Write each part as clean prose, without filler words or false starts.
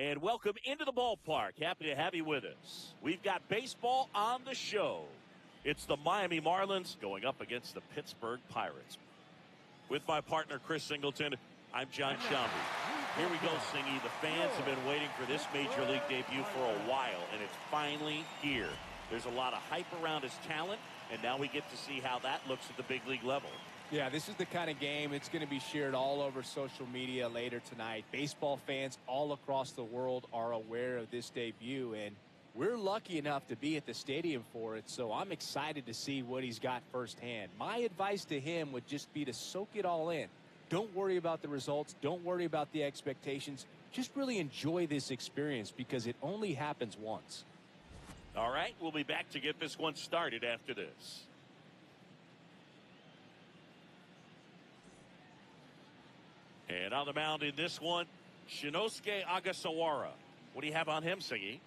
And welcome into the ballpark. Happy to have you with us. We've got baseball on the show. It's the Miami Marlins going up against the Pittsburgh Pirates. With my partner, Chris Singleton, I'm John Shambi. Here we go, Singy. The fans have been waiting for this Major League debut for a while, and it's finally here. There's a lot of hype around his talent, and now we get to see how that looks at the big league level. Yeah, this is the kind of game it's going to be shared all over social media later tonight. Baseball fans all across the world are aware of this debut, and we're lucky enough to be at the stadium for it, so I'm excited to see what he's got firsthand. My advice to him would just be to soak it all in. Don't worry about the results. Don't worry about the expectations. Just really enjoy this experience because it only happens once. All right, we'll be back to get this one started after this. And on the mound in this one, Shinosuke Agasawara. What do you have on him, Siggy?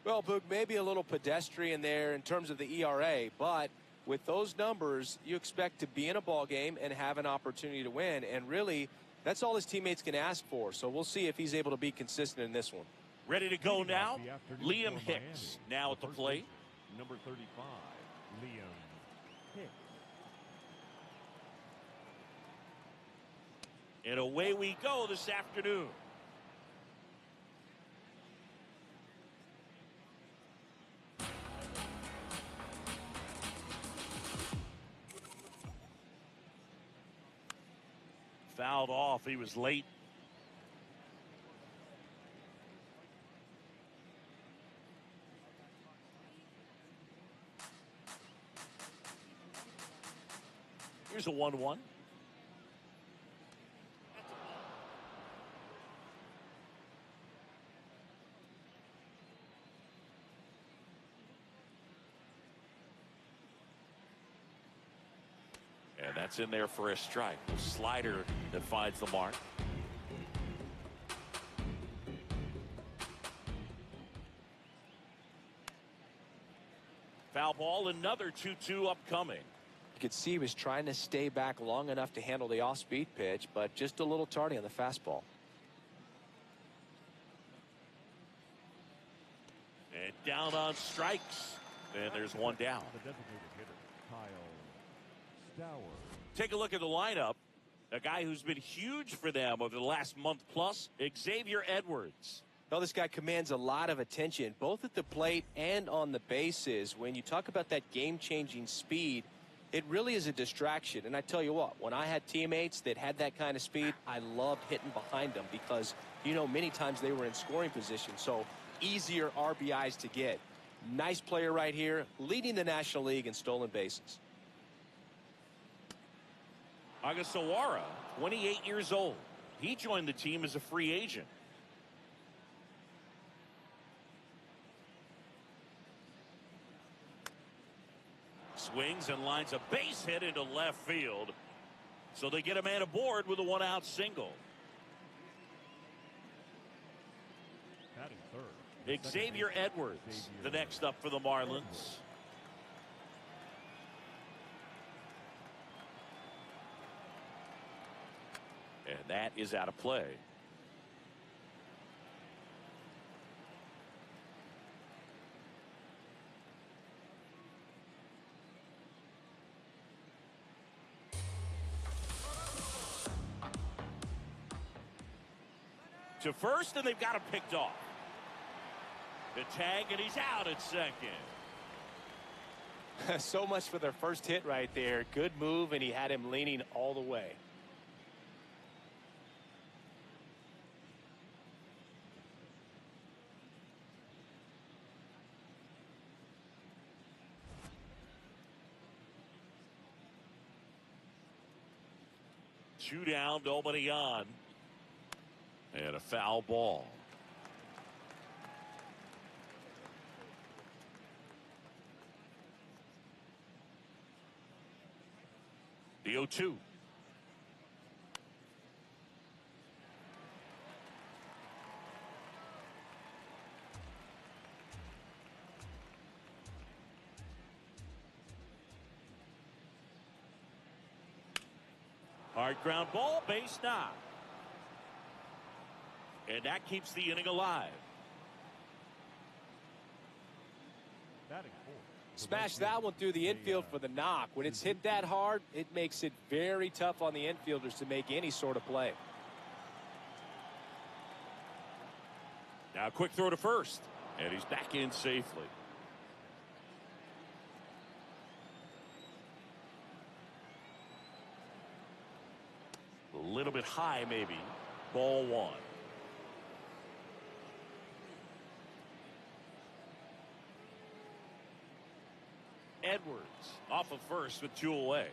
Well, Boog, maybe a little pedestrian there in terms of the ERA, but with those numbers, you expect to be in a ball game and have an opportunity to win. And really, that's all his teammates can ask for. So we'll see if he's able to be consistent in this one. Ready to go now? Liam Hicks now at the plate. Number 35, Liam Hicks. And away we go this afternoon. Fouled off. He was late. Here's a 1-1. And that's in there for a strike. The slider that finds the mark. Foul ball, another 2-2 upcoming. You could see he was trying to stay back long enough to handle the off-speed pitch, but just a little tardy on the fastball. And down on strikes. And there's one down. The designated hitter, Kyle Stowers. Take a look at the lineup. A guy who's been huge for them over the last month plus, Xavier Edwards. Well, this guy commands a lot of attention, both at the plate and on the bases. When you talk about that game-changing speed, it really is a distraction. And I tell you what, when I had teammates that had that kind of speed, I loved hitting behind them because, you know, many times they were in scoring position. So easier RBIs to get. Nice player right here, leading the National League in stolen bases. Agasawara, 28 years old. He joined the team as a free agent. Swings and lines a base hit into left field. So they get a man aboard with a one-out single. Batting third. Xavier Edwards, the next up for the Marlins. And that is out of play. To first, and they've got him picked off. The tag, and he's out at second. So much for their first hit right there. Good move, and he had him leaning all the way. Two down, nobody on. And a foul ball. The 0-2. Hard ground ball, base knock. And that keeps the inning alive. Batting fourth. Smash that one through the infield for the knock. When it's hit that hard, it makes it very tough on the infielders to make any sort of play. Now a quick throw to first. And he's back in safely. A little bit high maybe. Ball one. Edwards off of first with 2 away.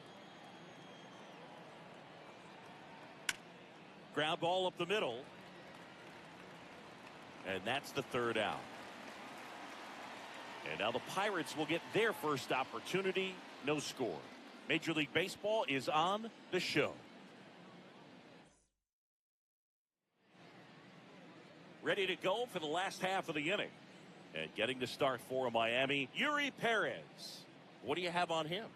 Ground ball up the middle. And that's the 3rd out. And now the Pirates will get their first opportunity. No score. Major League Baseball is on the show. Ready to go for the last half of the inning. And getting to start for Miami, Yuri Perez. What do you have on him?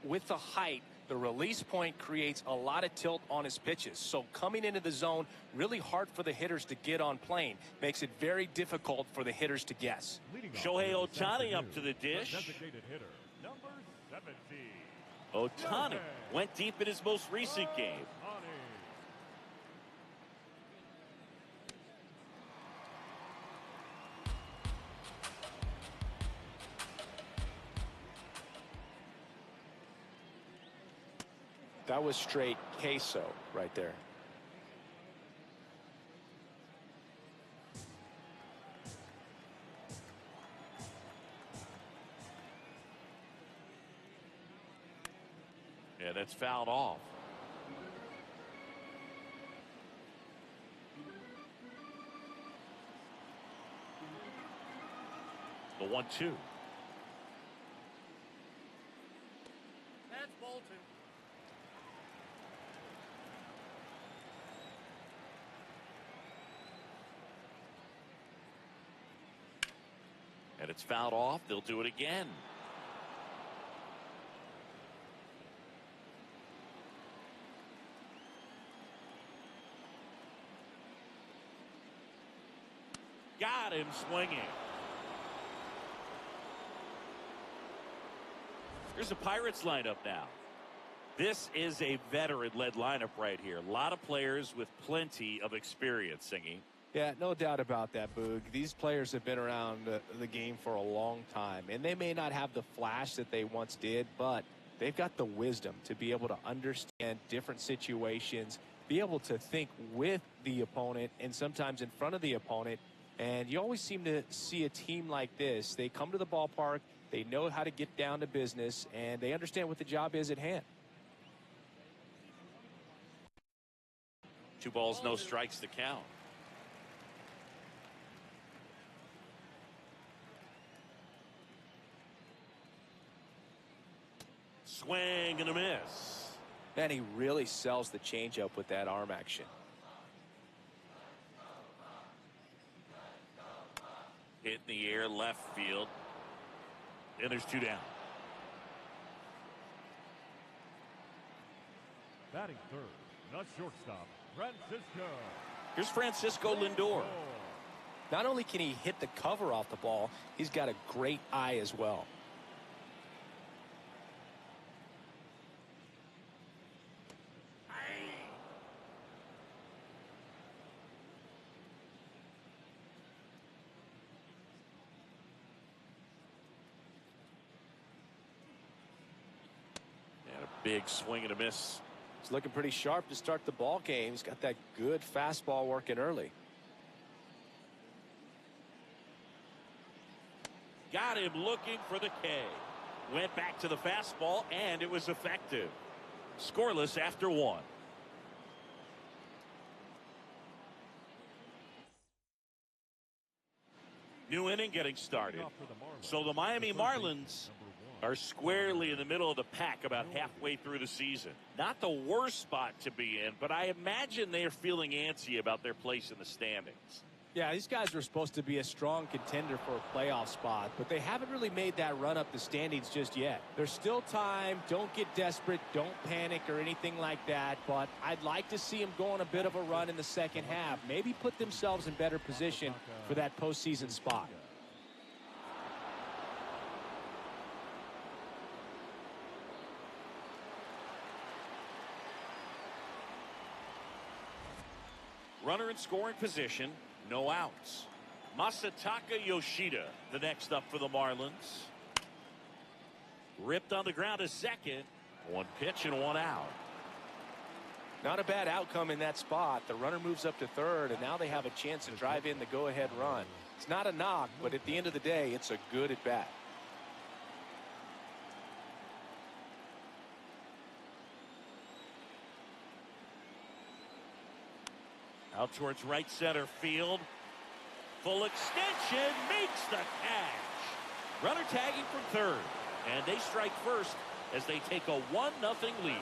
With the height, the release point creates a lot of tilt on his pitches. So coming into the zone, really hard for the hitters to get on plane. Makes it very difficult for the hitters to guess. Shohei Ohtani up to the dish. Designated hitter, number 17. Ohtani went deep in his most recent game. That was straight queso right there. Yeah, that's fouled off. The 1-2. That's Bolton. And it's fouled off. They'll do it again. Got him swinging. Here's the Pirates lineup now. This is a veteran-led lineup right here. A lot of players with plenty of experience, Singy. Yeah, no doubt about that, Boog. These players have been around the game for a long time, and they may not have the flash that they once did, but they've got the wisdom to be able to understand different situations, be able to think with the opponent and sometimes in front of the opponent. And you always seem to see a team like this. They come to the ballpark, they know how to get down to business, and they understand what the job is at hand. 2 balls, no strikes to count. Swing and a miss. And he really sells the changeup with that arm action. Hit in the air, left field. And there's 2 down. Batting third, the shortstop, Francisco. Here's Francisco Lindor. Not only can he hit the cover off the ball, he's got a great eye as well. And a big swing and a miss. He's looking pretty sharp to start the ball game. He's got that good fastball working early. Got him looking for the K. Went back to the fastball, and it was effective. Scoreless after 1. New inning getting started. So the Miami Marlins are squarely in the middle of the pack about halfway through the season. Not the worst spot to be in, but I imagine they're feeling antsy about their place in the standings. Yeah, these guys were supposed to be a strong contender for a playoff spot, but they haven't really made that run up the standings just yet. There's still time. Don't get desperate. Don't panic or anything like that, but I'd like to see them go on a bit of a run in the second half. Maybe put themselves in better position for that postseason spot. Runner in scoring position. No outs. Masataka Yoshida, the next up for the Marlins. Ripped on the ground to second. One pitch and one out. Not a bad outcome in that spot. The runner moves up to third, and now they have a chance to drive in the go-ahead run. It's not a knock, but at the end of the day, it's a good at-bat. Out towards right center field. Full extension, makes the catch. Runner tagging from third. And they strike first as they take a 1-0 lead.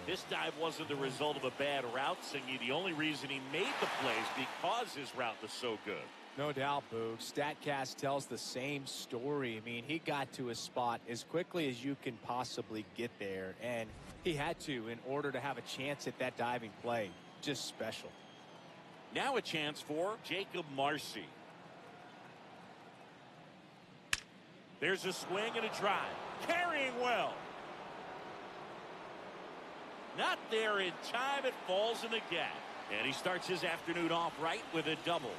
This dive wasn't the result of a bad route, Singy. The only reason he made the play is because his route was so good. No doubt, Boog. StatCast tells the same story. I mean, he got to his spot as quickly as you can possibly get there, and he had to in order to have a chance at that diving play. Just special. Now a chance for Jacob Marcy. There's a swing and a drive. Carrying well. Not there in time. It falls in the gap. And he starts his afternoon off right with a double.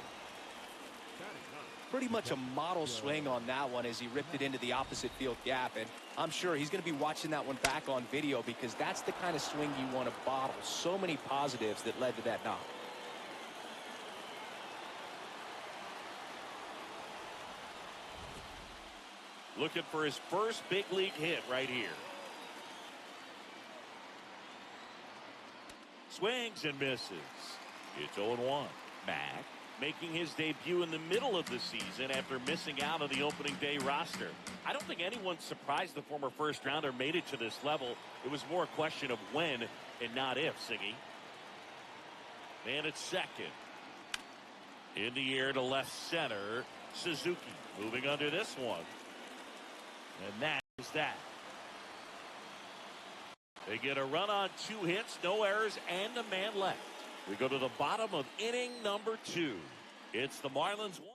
Pretty much a model swing on that one as he ripped it into the opposite field gap, and I'm sure he's going to be watching that one back on video because that's the kind of swing you want to bottle. So many positives that led to that knock. Looking for his first big league hit right here. Swings and misses. It's 0-1. Mack making his debut in the middle of the season after missing out on the opening day roster. I don't think anyone surprised the former first rounder made it to this level. It was more a question of when and not if, Siggy. Man at second. In the air to left center. Suzuki moving under this one. And that is that. They get a run on 2 hits, no errors, and a man left. We go to the bottom of inning number 2. It's the Marlins 1.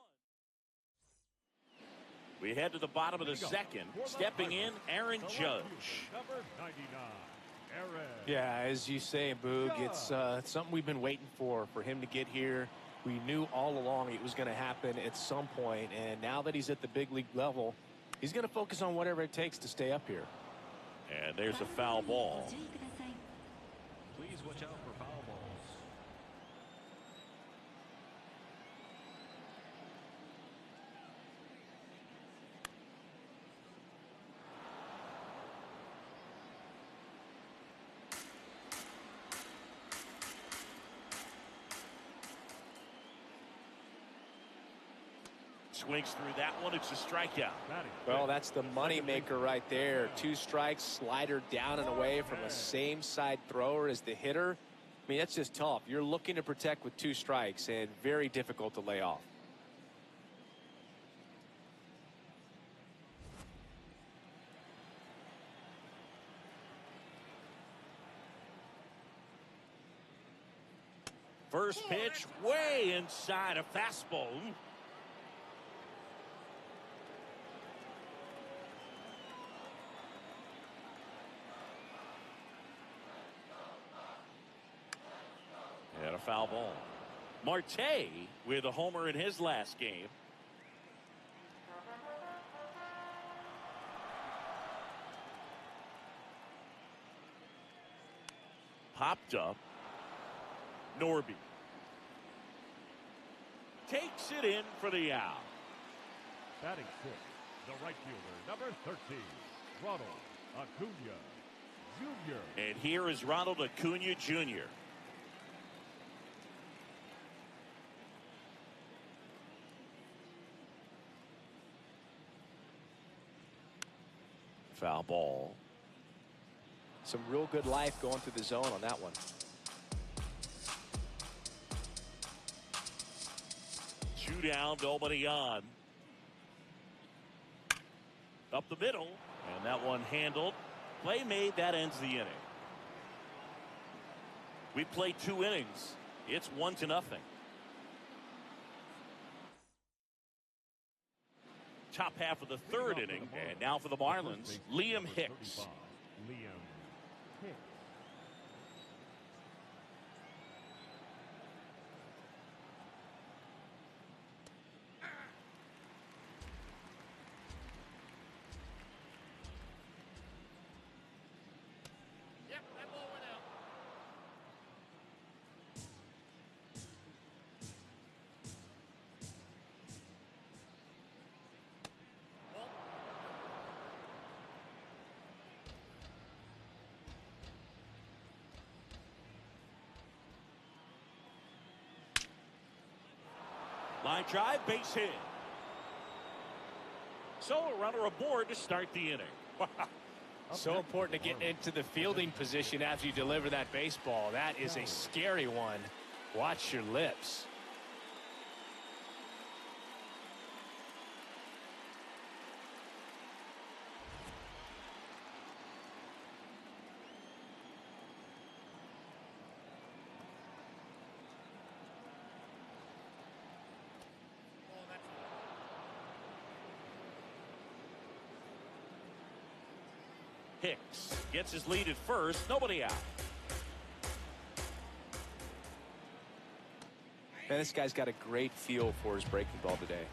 We head to the bottom of the second. Stepping in, Aaron Judge. Number 99, Aaron. Yeah, as you say, Boog, it's something we've been waiting for him to get here. We knew all along it was going to happen at some point, and now that he's at the big league level, he's going to focus on whatever it takes to stay up here. And there's a foul ball. Please watch out for foul balls. Swings through that one. It's a strikeout. Well, that's the money maker right there. 2 strikes, slider down and away from a same side thrower as the hitter. I mean, that's just tough. You're looking to protect with 2 strikes and very difficult to lay off. First pitch way inside a fastball. And a foul ball. Marte with a homer in his last game. Popped up. Norby takes it in for the out. Batting 6, the right fielder, number 13, Ronald Acuna Jr. And here is Ronald Acuna Jr. Foul ball. Some real good life going through the zone on that one. 2 down, nobody on. Up the middle, and that one handled. Play made, that ends the inning. We played 2 innings. It's 1-0. Top half of the 3rd inning, and now for the Marlins, Liam Hicks. Liam Hicks. Line drive, base hit. So a runner aboard to start the inning. So important to get into the fielding position after you deliver that baseball. That is a scary one. Watch your lips. Hicks gets his lead at first, nobody out. Man, this guy's got a great feel for his breaking ball today.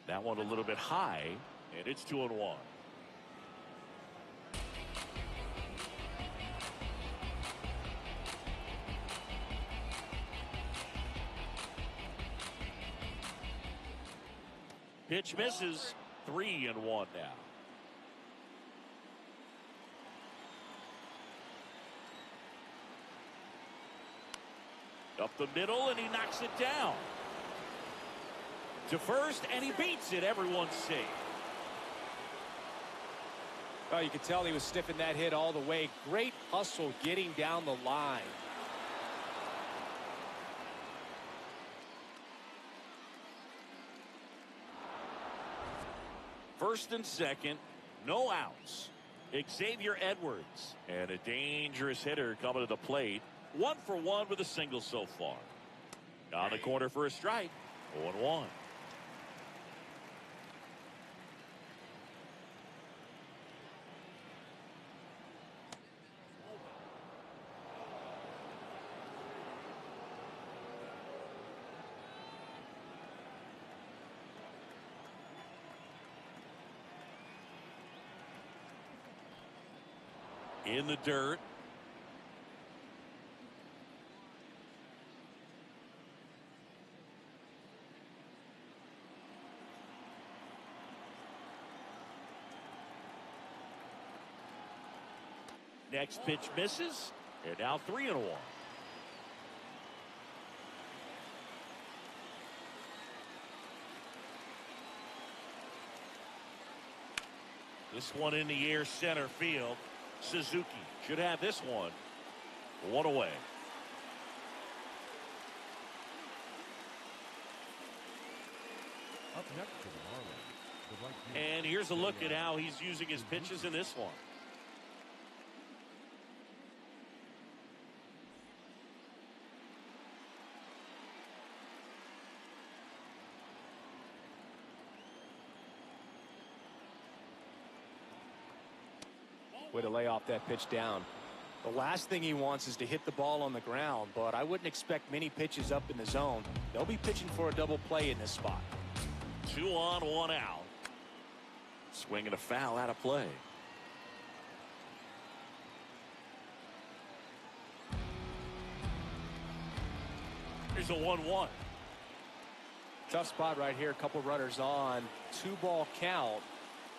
That one a little bit high, and it's 2-1. Pitch misses. 3-1 now. Up the middle, and he knocks it down. To first, and he beats it. Everyone's safe. Oh, you could tell he was stiffing that hit all the way. Great hustle getting down the line. First and second, no outs. Xavier Edwards, and a dangerous hitter coming to the plate. 1 for 1 with a single so far. On the corner for a strike. 0-1. In the dirt. Next pitch misses, and now 3-1. This one in the air, center field. Suzuki should have this one. 1 away. Up next to the Marlins, the right fielder, And here's a look at how he's using his pitches in this one. Way to lay off that pitch down. The last thing he wants is to hit the ball on the ground, but I wouldn't expect many pitches up in the zone. They'll be pitching for a double play in this spot. 2 on, 1 out. Swinging a foul out of play. Here's a 1-1. Tough spot right here. A couple runners on. 2-ball count.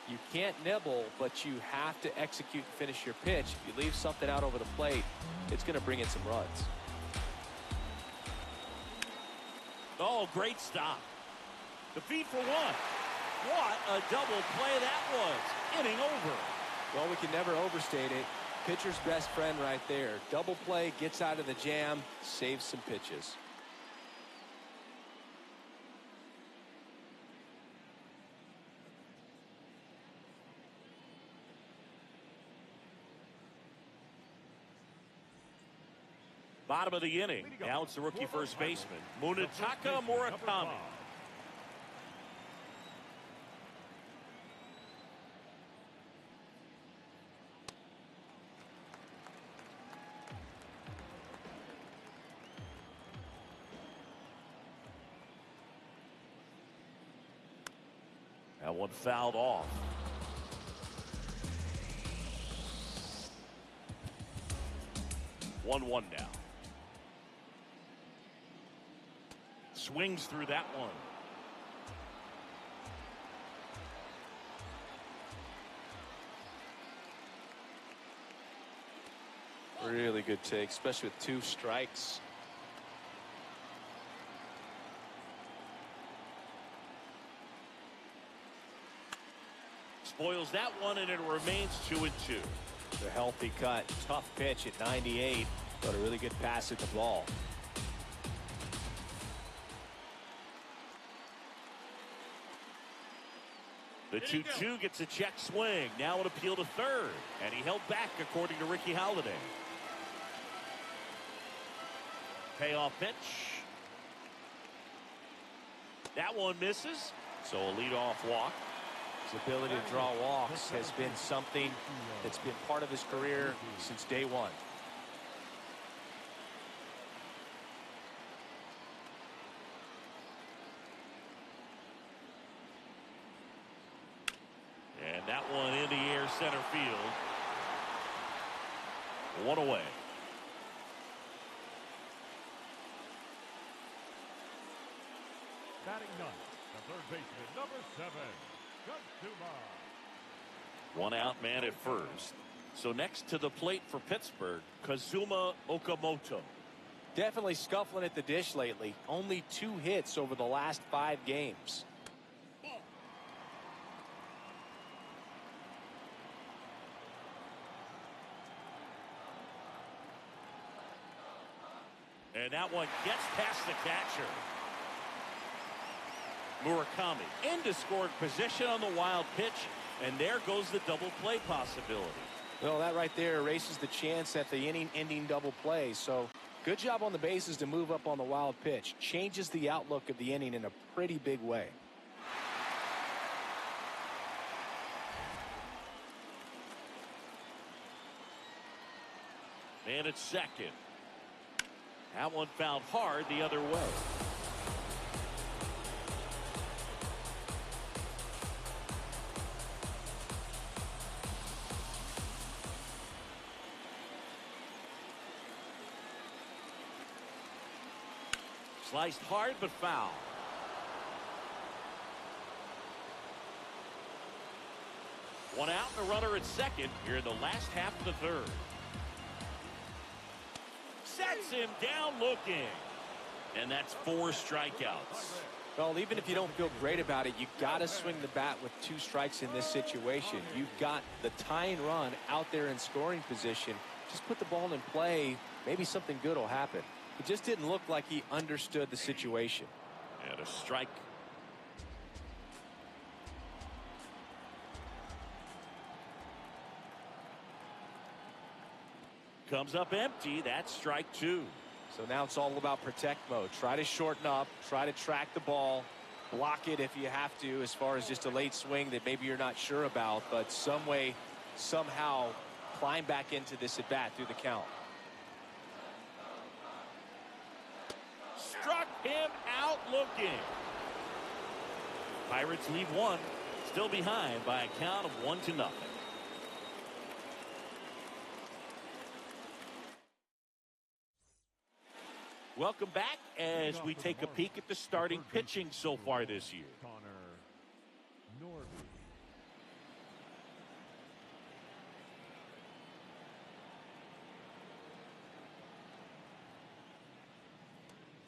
You can't nibble, but you have to execute and finish your pitch. If you leave something out over the plate, it's going to bring in some runs. Oh, great stop. The feed for 1. What a double play that was. Inning over. Well, we can never overstate it. Pitcher's best friend right there. Double play, gets out of the jam, saves some pitches. Bottom of the inning. Now it's the rookie first baseman, Munetaka Murakami. That one fouled off. One now. Swings through that one. Really good take, especially with 2 strikes. Spoils that one, and it remains 2-2. The healthy cut, tough pitch at 98, but a really good pass at the ball. The 2-2 gets a check swing. Now an appeal to third. And he held back, according to Ricky Holiday. Payoff pitch. That one misses. So a leadoff walk. His ability to draw walks has been something that's been part of his career since day one. And that one in the air, center field. One away. Batting ninth, the third baseman, number 7, Kazuma. One out man at first. So next to the plate for Pittsburgh, Kazuma Okamoto. Definitely scuffling at the dish lately. Only 2 hits over the last 5 games. And that one gets past the catcher. Murakami into scoring position on the wild pitch, and there goes the double play possibility. Well, that right there erases the chance at the inning-ending double play. So good job on the bases to move up on the wild pitch. Changes the outlook of the inning in a pretty big way. And it's second. That one fouled hard the other way. Sliced hard but foul. One out and a runner at second here in the last half of the third. Sets him down looking. And that's 4 strikeouts. Well, even if you don't feel great about it, you got to swing the bat with 2 strikes in this situation. You've got the tying run out there in scoring position. Just put the ball in play. Maybe something good will happen. It just didn't look like he understood the situation. And a strike. Comes up empty. That's strike 2. So now it's all about protect mode. Try to shorten up. Try to track the ball. Block it if you have to, as far as just a late swing that maybe you're not sure about. But some way, somehow, climb back into this at bat through the count. Struck him out looking. Pirates leave one. Still behind by a count of 1-0. Welcome back as we take a peek at the starting pitching so far this year.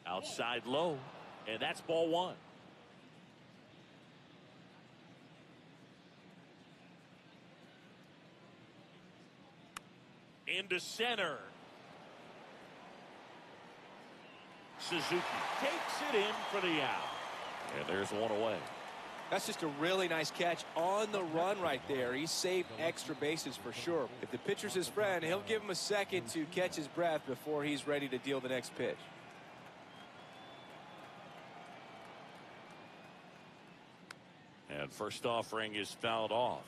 Outside low, and that's ball 1. into center. Suzuki takes it in for the out. And there's one away. That's just a really nice catch on the run right there. He saved extra bases for sure. If the pitcher's his friend, he'll give him a second to catch his breath before he's ready to deal the next pitch. And first offering is fouled off.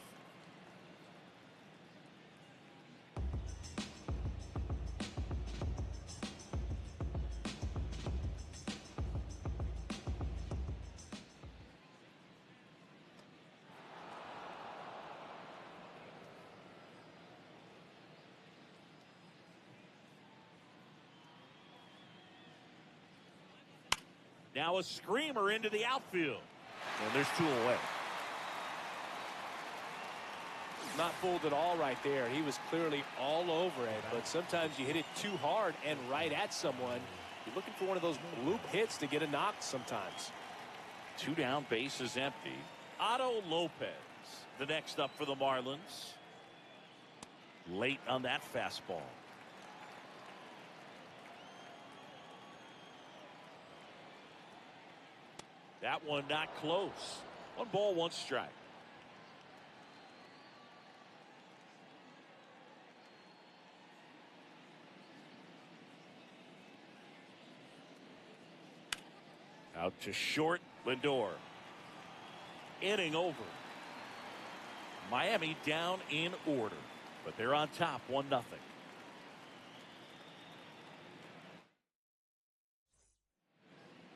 Now a screamer into the outfield. And there's two away. Not fooled at all right there. He was clearly all over it, but sometimes you hit it too hard and right at someone. You're looking for one of those bloop hits to get a knock sometimes. Two down, bases empty. Otto Lopez, the next up for the Marlins. Late on that fastball. That one not close. 1 ball, 1 strike. Out to short, Lindor. Inning over. Miami down in order, but they're on top 1-0.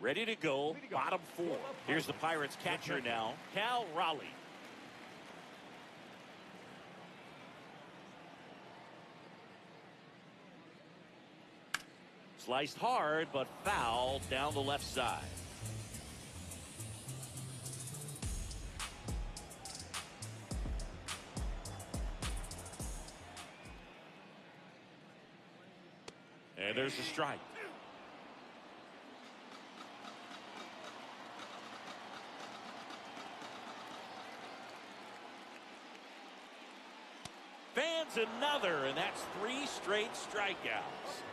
Ready to go, bottom 4. Here's the Pirates catcher now, Cal Raleigh. Sliced hard, but foul down the left side. And there's a strike. Fans another, and that's 3 straight strikeouts.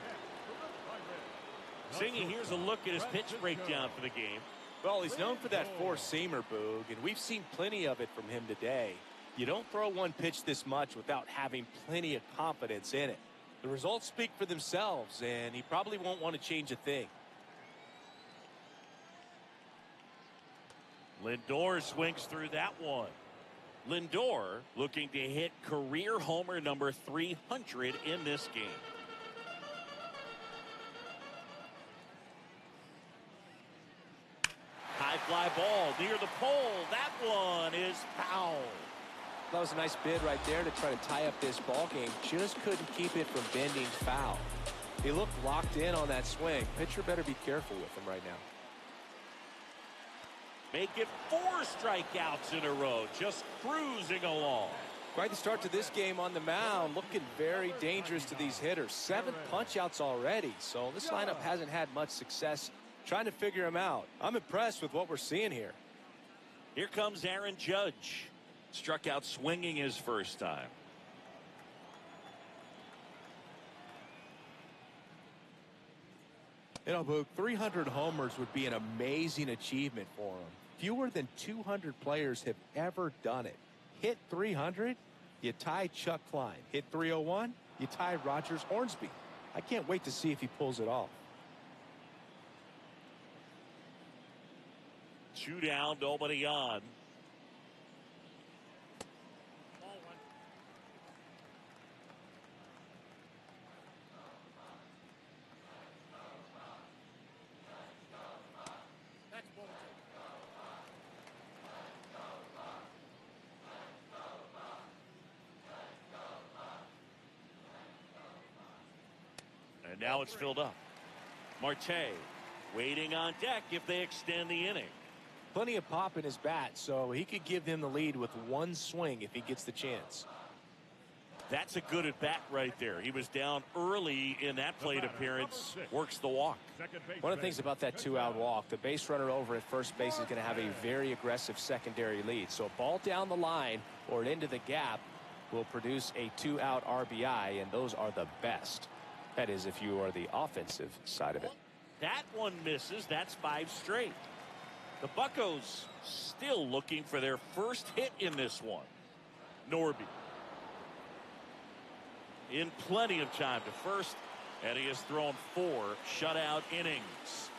Singy, here's a look at his pitch breakdown for the game. Well, he's known for that four-seamer, Boog, and we've seen plenty of it from him today. You don't throw one pitch this much without having plenty of confidence in it. The results speak for themselves, and he probably won't want to change a thing. Lindor swings through that one. Lindor looking to hit career homer number 300 in this game. High fly ball near the pole. That one is foul. That was a nice bid right there to try to tie up this ball game. Just couldn't keep it from bending foul. He looked locked in on that swing. Pitcher better be careful with him right now. Make it 4 strikeouts in a row, just cruising along. Quite the start to this game on the mound. Looking very dangerous to these hitters. 7 punch-outs already, so this lineup hasn't had much success trying to figure him out. I'm impressed with what we're seeing here. Here comes Aaron Judge. Struck out swinging his first time. You know, Boog, 300 homers would be an amazing achievement for him. Fewer than 200 players have ever done it. Hit 300, you tie Chuck Klein. Hit 301, you tie Rogers Hornsby. I can't wait to see if he pulls it off. 2 down, nobody on. And now it's filled up. Marte waiting on deck if they extend the inning. Plenty of pop in his bat, so he could give them the lead with 1 swing if he gets the chance. That's a good at bat right there. He was down early in that plate appearance. Works the walk. One of the things about that 2-out walk, the base runner over at first base is going to have a very aggressive secondary lead. So a ball down the line or into the gap, will produce a 2-out RBI, and those are the best. That is, if you are the offensive side of it. That one misses. That's 5 straight. The Buccos still looking for their first hit in this one. Norby in plenty of time to first, and he has thrown 4 shutout innings.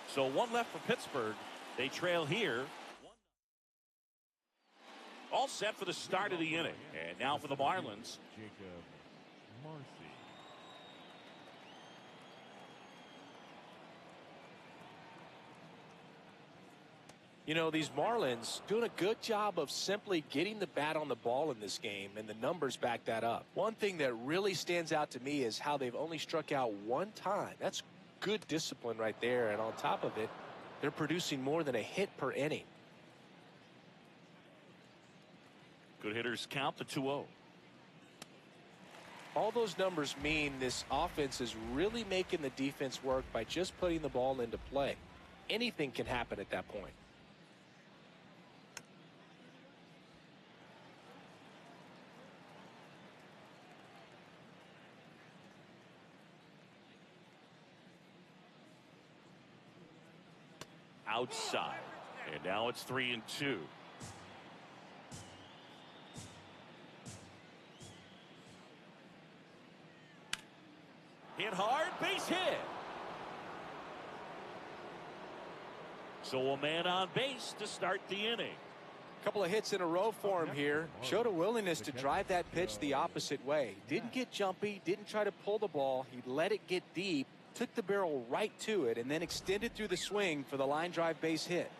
So 1 left for Pittsburgh. They trail here. All set for the start of the inning. And now for the Marlins. Jacob Marcy. You know, these Marlins doing a good job of simply getting the bat on the ball in this game, and the numbers back that up. One thing that really stands out to me is how they've only struck out 1 time. That's good discipline right there, and on top of it, they're producing more than a hit per inning. Good hitters count the 2-0. All those numbers mean this offense is really making the defense work by just putting the ball into play. Anything can happen at that point. Outside, and now it's 3-2. Hit hard, base hit. So a man on base to start the inning. A couple of hits in a row for him here. Showed a willingness to drive that pitch the opposite way. Didn't get jumpy, didn't try to pull the ball. He let it get deep, took the barrel right to it, and then extended through the swing for the line drive base hit.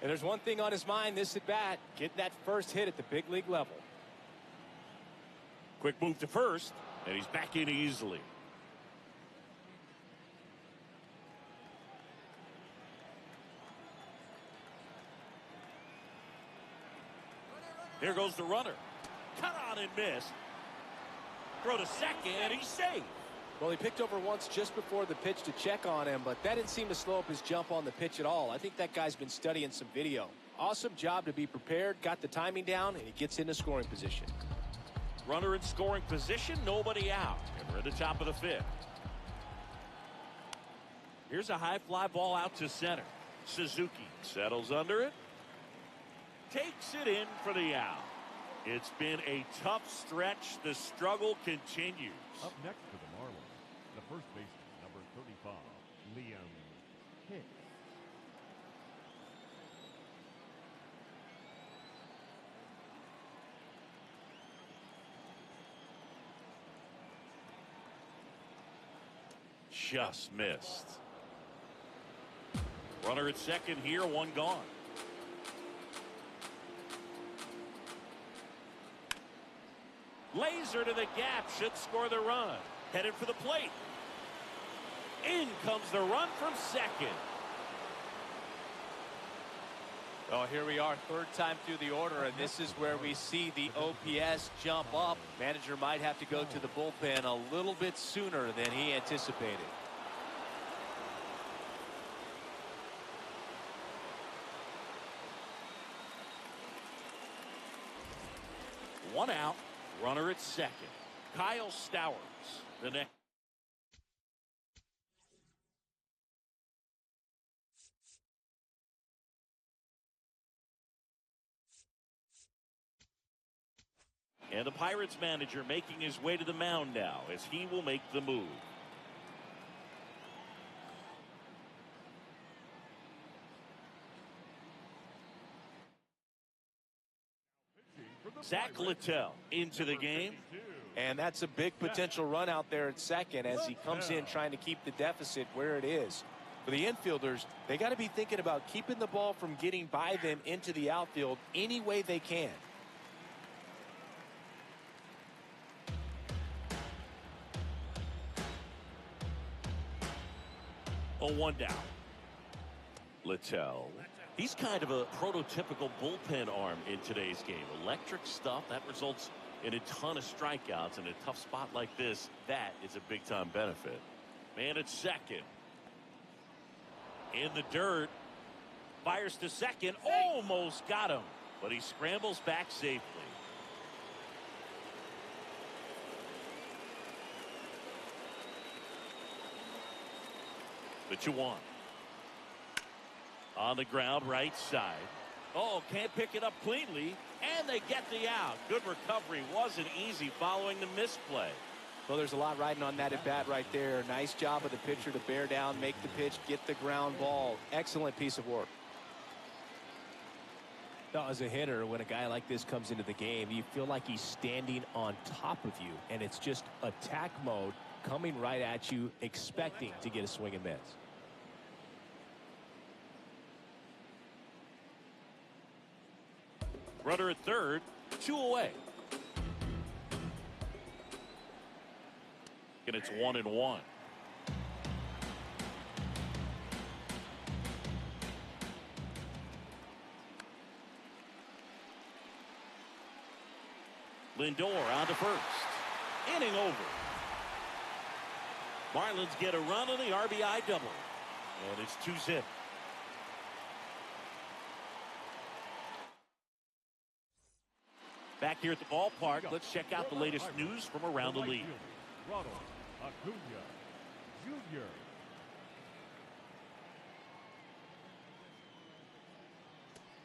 And there's one thing on his mind this at bat, getting that first hit at the big league level. Quick move to first, and he's back in easily. Here goes the runner. Cut on and missed. Throw to second, and he's safe. Well, he picked over once just before the pitch to check on him, but that didn't seem to slow up his jump on the pitch at all. I think that guy's been studying some video. Awesome job to be prepared, got the timing down, and he gets into scoring position. Runner in scoring position, nobody out. And we're at the top of the 5th. Here's a high fly ball out to center. Suzuki settles under it. Takes it in for the out. It's been a tough stretch. The struggle continues. Up next for the Marlins, the first baseman, number 35, Liam Hicks. Just missed. Runner at second here, 1 gone. Laser to the gap, should score the run. Headed for the plate. In comes the run from second. Oh, here we are, 3rd time through the order, and this is where we see the OPS jump up. Manager might have to go to the bullpen a little bit sooner than he anticipated. One out. Runner at second. Kyle Stowers, the next. And the Pirates manager making his way to the mound now as he will make the move. Zach Littell into the game. And that's a big potential run out there at second as he comes in trying to keep the deficit where it is. For the infielders, they got to be thinking about keeping the ball from getting by them into the outfield any way they can. Oh, 1 down. Littell. He's kind of a prototypical bullpen arm in today's game. Electric stuff that results in a ton of strikeouts. In a tough spot like this, that is a big-time benefit. Man at second. In the dirt. Fires to second. Almost got him. But he scrambles back safely. The 2-1. On the ground, right side. Oh, can't pick it up cleanly, and they get the out. Good recovery. Wasn't easy following the misplay. Well, there's a lot riding on that at bat right there. Nice job of the pitcher to bear down, make the pitch, get the ground ball. Excellent piece of work. Now, as a hitter, when a guy like this comes into the game, you feel like he's standing on top of you, and it's just attack mode coming right at you, expecting to get a swing and miss. Runner at third, 2 away. And it's 1-1. Lindor on to first. Inning over. Marlins get a run on the RBI double. And it's 2-zip. Back here at the ballpark, let's check out the latest news from around the league.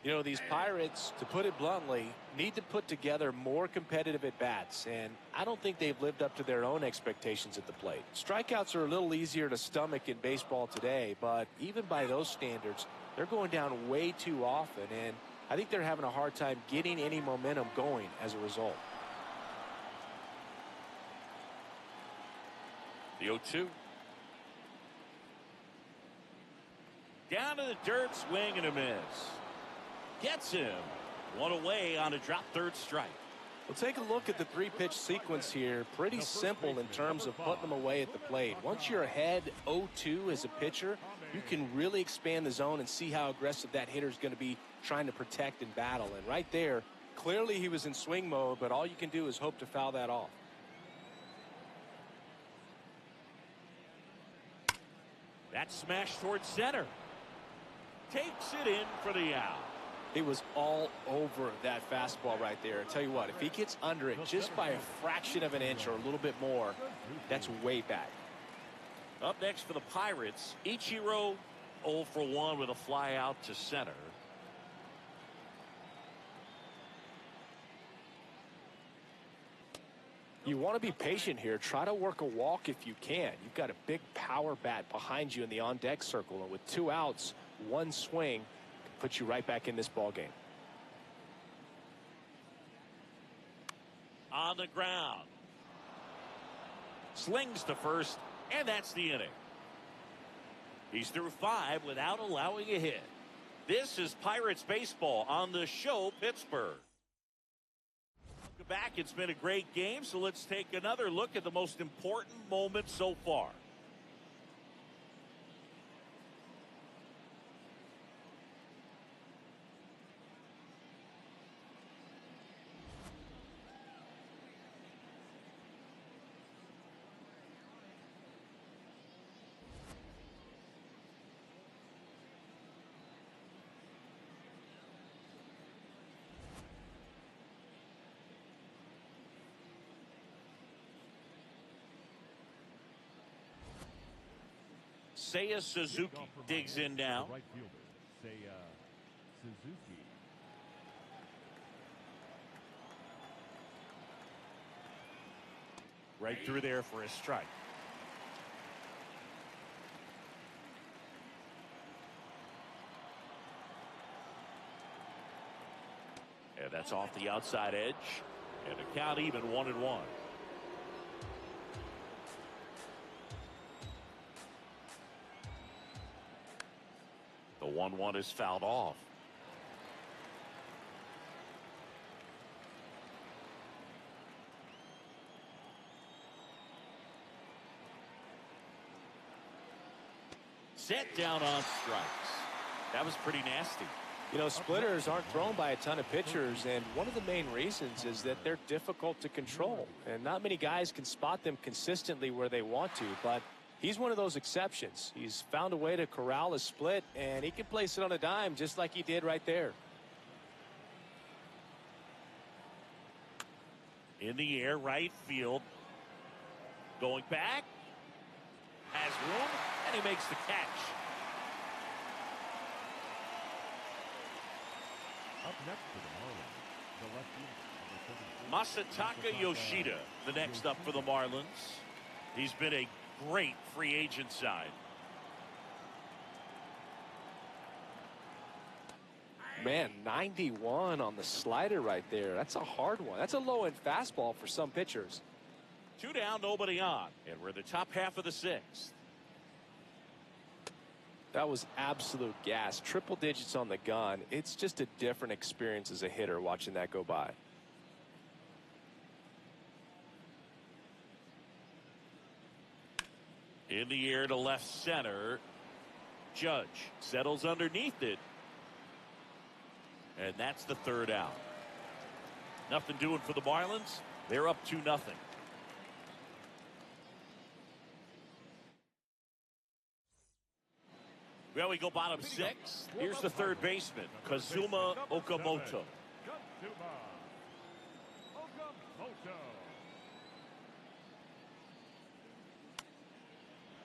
You know, these Pirates, to put it bluntly, need to put together more competitive at-bats, and I don't think they've lived up to their own expectations at the plate. Strikeouts are a little easier to stomach in baseball today, but even by those standards, they're going down way too often, and I think they're having a hard time getting any momentum going as a result. The 0-2. Down to the dirt, swing and a miss. Gets him. One away on a drop third strike. Well, take a look at the three-pitch sequence here. Pretty simple in terms of putting them away at the plate. Once you're ahead 0-2 as a pitcher, you can really expand the zone and see how aggressive that hitter is going to be trying to protect and battle. And right there, clearly he was in swing mode, but all you can do is hope to foul that off. That smash towards center. Takes it in for the out. He was all over that fastball right there. I tell you what, if he gets under it just by a fraction of an inch or a little bit more, that's way back. Up next for the Pirates, Ichiro 0 for 1 with a fly out to center. You want to be patient here. Try to work a walk if you can. You've got a big power bat behind you in the on-deck circle, and with 2 outs, 1 swing can put you right back in this ball game. On the ground. Slings to first, and that's the inning. He's through 5 without allowing a hit. This is Pirates baseball on the show, Pittsburgh. Back, it's been a great game, so let's take another look at the most important moment so far. Seiya Suzuki digs in now. Right fielder, Seiya Suzuki. Right through there for a strike. And that's off the outside edge. And the count even 1-1. The 1-1 is fouled off. Set down on strikes. That was pretty nasty. You know, splitters aren't thrown by a ton of pitchers, and one of the main reasons is that they're difficult to control. And not many guys can spot them consistently where they want to, but he's one of those exceptions. He's found a way to corral a split, and he can place it on a dime just like he did right there. In the air, right field. Going back. Has room, And he makes the catch. Up next for the Marlins, the lefty, Masataka Yoshida, the next up for the Marlins. He's been a great free agent sign. Man, 91 on the slider right there. That's a hard one. That's a low-end fastball for some pitchers. 2 down, nobody on. And we're in the top half of the 6th. That was absolute gas. Triple digits on the gun. It's just a different experience as a hitter watching that go by. In the air to left center. Judge settles underneath it. And that's the 3rd out. Nothing doing for the Marlins. They're up 2-0. Well, we go bottom 6. Here's the 3rd baseman, Kazuma Okamoto.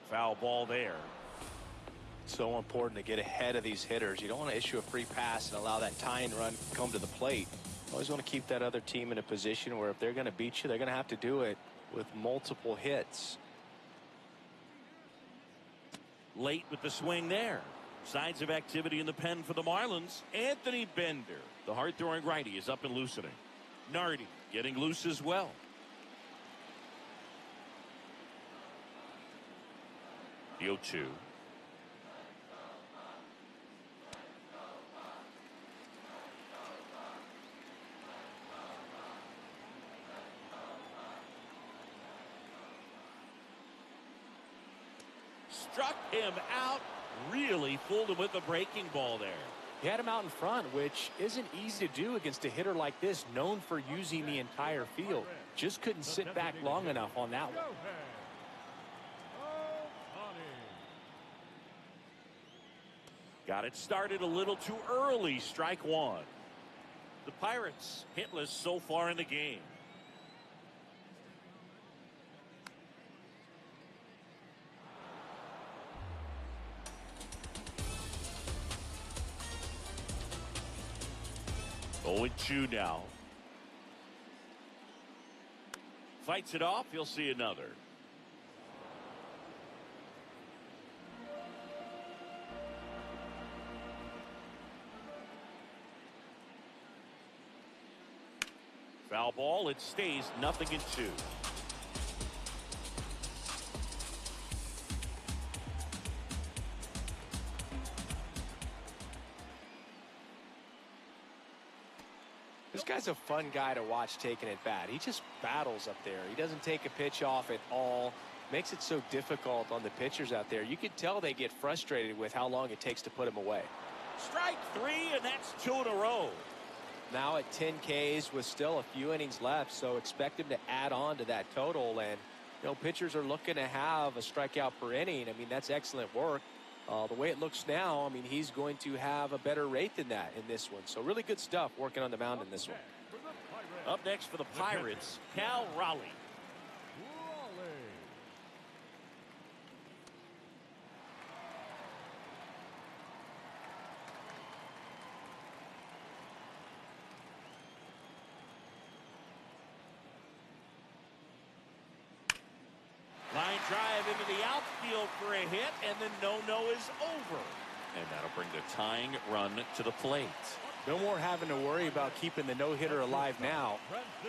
Foul ball there. So important to get ahead of these hitters. You don't want to issue a free pass and allow that tying run come to the plate. You always want to keep that other team in a position where if they're going to beat you, they're going to have to do it with multiple hits. Late with the swing there. Signs of activity in the pen for the Marlins. Anthony Bender, the hard-throwing righty, is up and loosening. Nardi getting loose as well. The 0-2. Struck him out. Really fooled him with the breaking ball there. He had him out in front, which isn't easy to do against a hitter like this, known for using the entire field. Just couldn't sit back long enough on that one. Got it started a little too early. Strike 1. The Pirates hitless so far in the game. Oh, 0-2 now. Fights it off. You'll see another. Foul ball. It stays 0-2. This guy's a fun guy to watch taking it bat. He just battles up there. He doesn't take a pitch off at all. Makes it so difficult on the pitchers out there. You can tell they get frustrated with how long it takes to put him away. Strike 3, and that's 2 in a row. Now at 10 Ks with still a few innings left, so expect him to add on to that total. And, you know, pitchers are looking to have a strikeout per inning. I mean, that's excellent work. The way it looks now, I mean, he's going to have a better rate than that in this one. So really good stuff working on the mound in this one. Up next for the Pirates, Cal Raleigh. Line drive into the outfield for a hit, and the no-no is over. And that'll bring the tying run to the plate. No more having to worry about keeping the no-hitter alive now.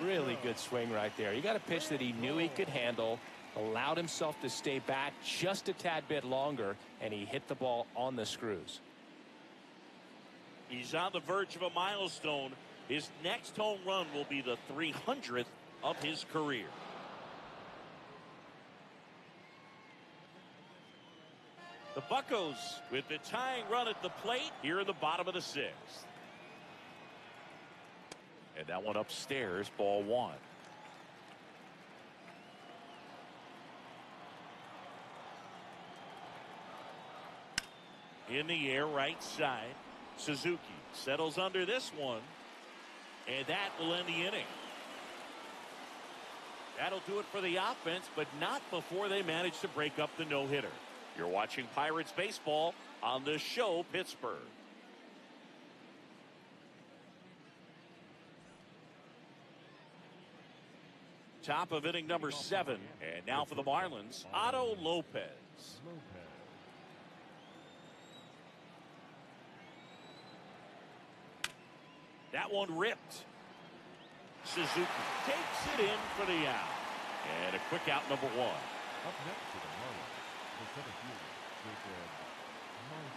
Really good swing right there. He got a pitch that he knew he could handle, allowed himself to stay back just a tad bit longer, and he hit the ball on the screws. He's on the verge of a milestone. His next home run will be the 300th of his career. The Buccos with the tying run at the plate here in the bottom of the 6th. And that one upstairs, ball 1. In the air, right side. Suzuki settles under this one. And that will end the inning. That'll do it for the offense, but not before they manage to break up the no-hitter. You're watching Pirates baseball on the show Pittsburgh. Top of inning number 7. And now for the Marlins, Otto Lopez. That one ripped. Suzuki takes it in for the out. And a quick out, number 1. Up next to the Marlins, the center fielder, Jacob Marcy.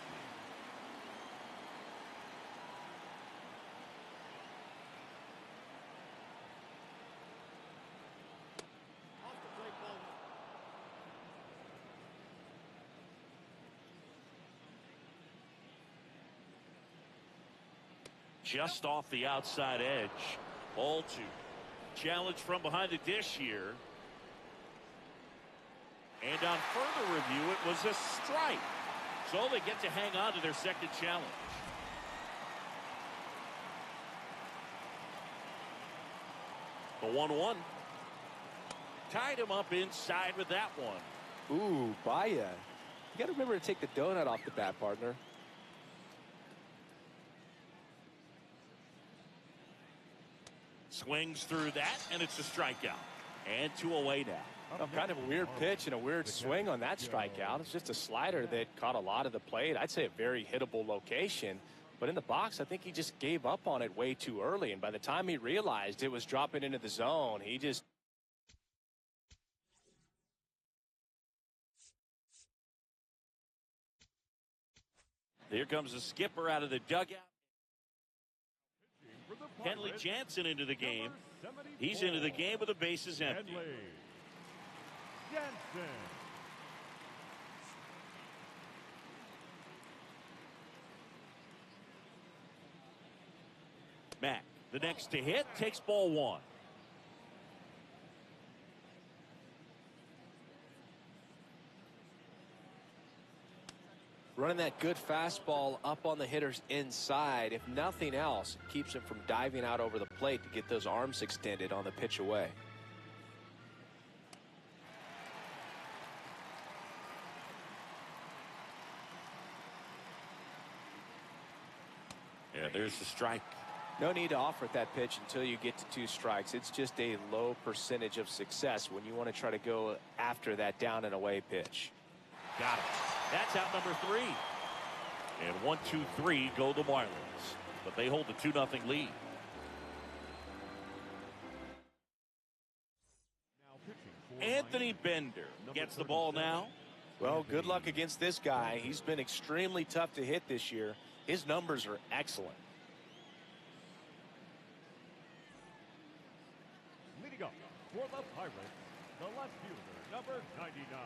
Just off the outside edge. Ball 2. Challenge from behind the dish here. And on further review, it was a strike. So they get to hang on to their second challenge. The 1-1. Tied him up inside with that one. Ooh, Baya. You got to remember to take the donut off the bat, partner. Swings through that, and it's a strikeout. And 2 away now. Oh, kind of a weird pitch and a weird swing on that strikeout. It's just a slider that caught a lot of the plate. I'd say a very hittable location. But in the box, I think he just gave up on it way too early. And by the time he realized it was dropping into the zone, he just... Here comes the skipper out of the dugout. Kenley Jansen into the game. He's into the game with the bases empty. Jansen. Mack, the next to hit, takes ball 1. Running that good fastball up on the hitter's inside. If nothing else, it keeps him from diving out over the plate to get those arms extended on the pitch away. Yeah, there's the strike. No need to offer at that pitch until you get to 2 strikes. It's just a low percentage of success when you want to try to go after that down and away pitch. Got it. That's out number 3. And 1, 2, 3 go the Marlins. But they hold the 2-0 lead. Anthony Bender gets the ball now. Well, good luck against this guy. He's been extremely tough to hit this year. His numbers are excellent. Leading up for the Pirates, the left fielder, number 99,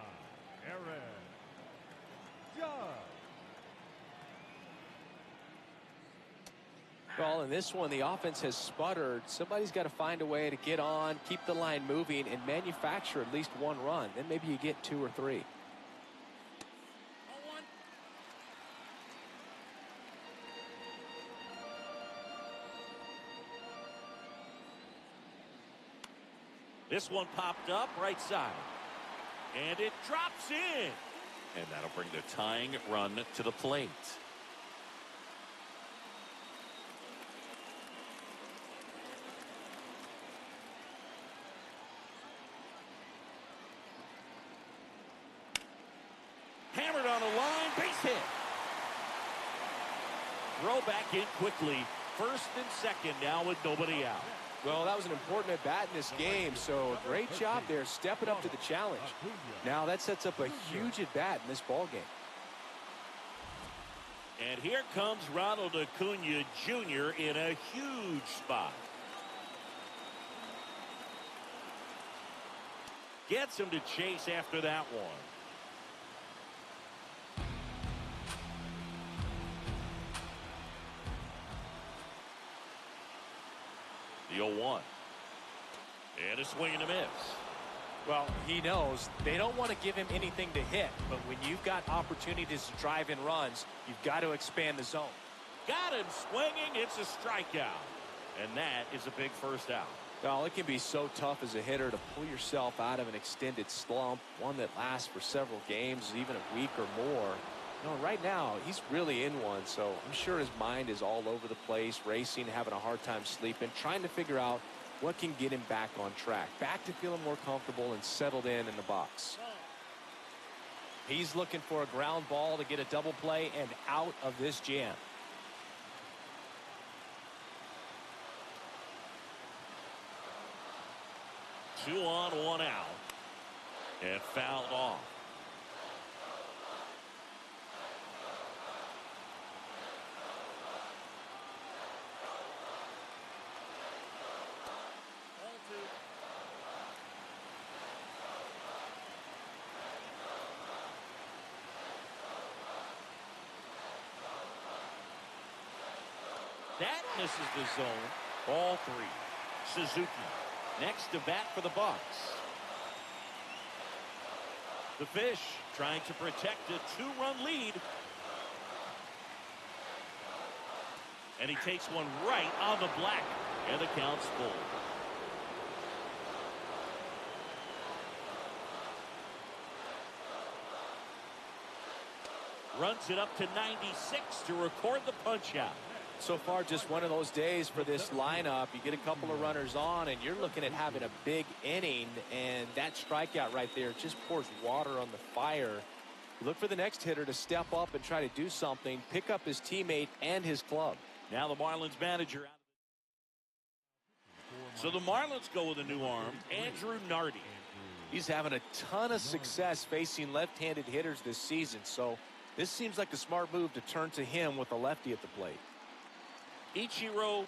Aaron Judge. Well, in this one, the offense has sputtered. Somebody's got to find a way to get on, keep the line moving, and manufacture at least 1 run. Then maybe you get 2 or 3. This one popped up right side. And it drops in. And that'll bring the tying run to the plate. Hammered on the line, base hit. Throw back in quickly. First and second now with nobody out. Well, that was an important at-bat in this game, so great job there stepping up to the challenge. Now that sets up a huge at-bat in this ballgame. And here comes Ronald Acuna Jr. in a huge spot. Gets him to chase after that one. The 0-1. And a swing and a miss. Well, he knows they don't want to give him anything to hit, but when you've got opportunities to drive in runs, you've got to expand the zone. Got him swinging. It's a strikeout. And that is a big first out. Well, it can be so tough as a hitter to pull yourself out of an extended slump, one that lasts for several games, even a week or more. You know, right now, he's really in one, so I'm sure his mind is all over the place, racing, having a hard time sleeping, trying to figure out what can get him back on track, back to feeling more comfortable and settled in the box. He's looking for a ground ball to get a double play and out of this jam. Two on, one out. And fouled off. That misses the zone. Ball three. Suzuki next to bat for the Bucks. The Fish trying to protect a two-run lead. And he takes one right on the black. And the count's full. Runs it up to 96 to record the punch out. So far, just one of those days for this lineup. You get a couple of runners on, and you're looking at having a big inning, and that strikeout right there just pours water on the fire. You look for the next hitter to step up and try to do something, pick up his teammate and his club. Now the Marlins manager out. So the Marlins go with a new arm, Andrew Nardi. He's having a ton of success facing left-handed hitters this season, so this seems like a smart move to turn to him with a lefty at the plate. Ichiro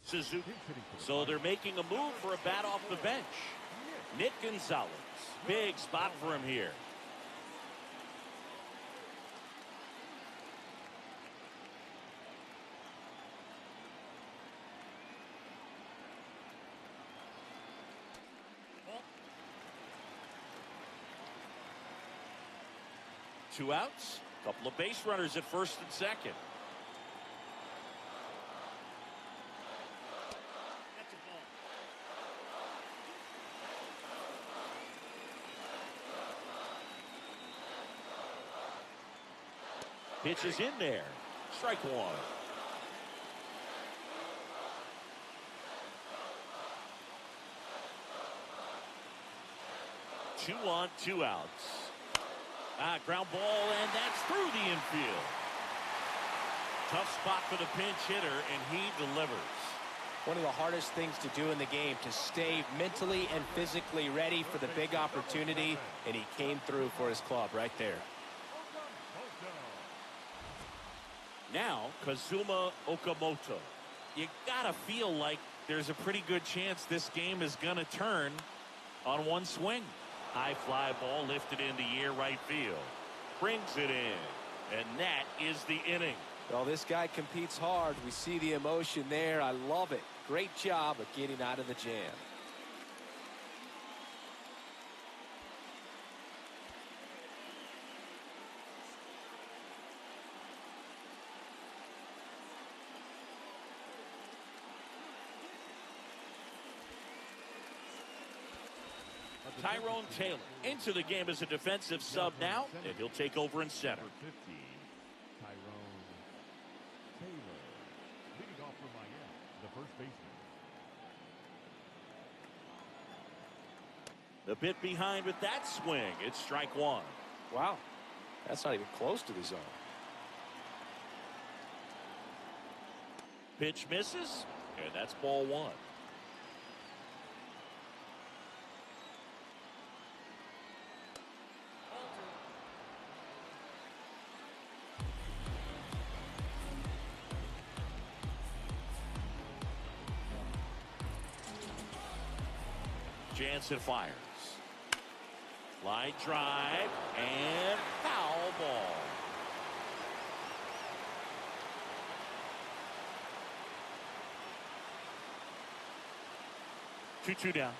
Suzuki. So they're making a move for a bat off the bench. Nick Gonzalez. Big spot for him here. Two outs, couple of base runners at first and second. Pitch is in there. Strike one. Two on, two outs. Ground ball, and that's through the infield. Tough spot for the pinch hitter, and he delivers. One of the hardest things to do in the game, to stay mentally and physically ready for the big opportunity, and he came through for his club right there. Now, Kazuma Okamoto. You gotta feel like there's a pretty good chance this game is gonna turn on one swing. High fly ball lifted into near right field. Brings it in. And that is the inning. Well, this guy competes hard. We see the emotion there. I love it. Great job of getting out of the jam. Tyrone Taylor into the game as a defensive sub now, and he'll take over in center. Number 50, Tyrone Taylor, leading off for Miami, the first baseman. The bit behind with that swing. It's strike one. Wow, that's not even close to the zone. Pitch misses, and that's ball one. Jansen fires. Line drive and foul ball. Two down.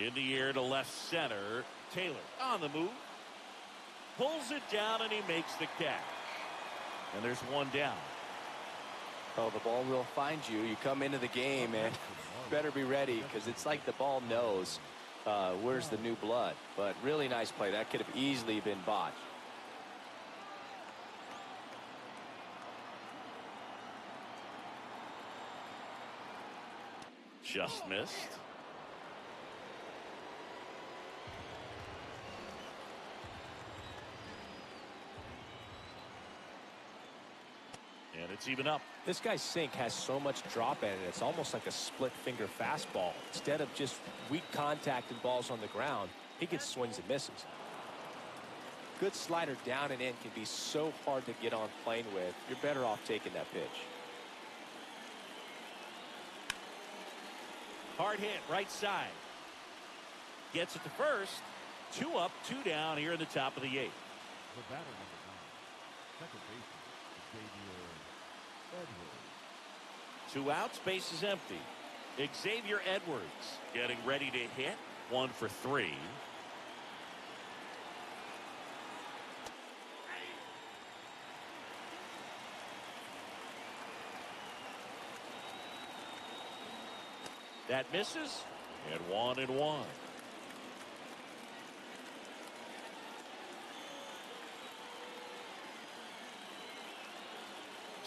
In the air to left center. Taylor on the move. Pulls it down and he makes the catch. And there's one down. Oh, the ball will find you. You come into the game and better be ready, because it's like the ball knows where's the new blood. But really nice play. That could have easily been botched. Just missed. And it's even up. This guy's sink has so much drop in it. It's almost like a split finger fastball. Instead of just weak contact and balls on the ground, he gets swings and misses. Good slider down and in can be so hard to get on plane with. You're better off taking that pitch. Hard hit right side. Gets it to first. 2 up, 2 down here in the top of the 8th. The batter number 9, second baseman, Edwards. 2 outs, base is empty. Xavier Edwards getting ready to hit. 1 for 3. That misses. And 1-1.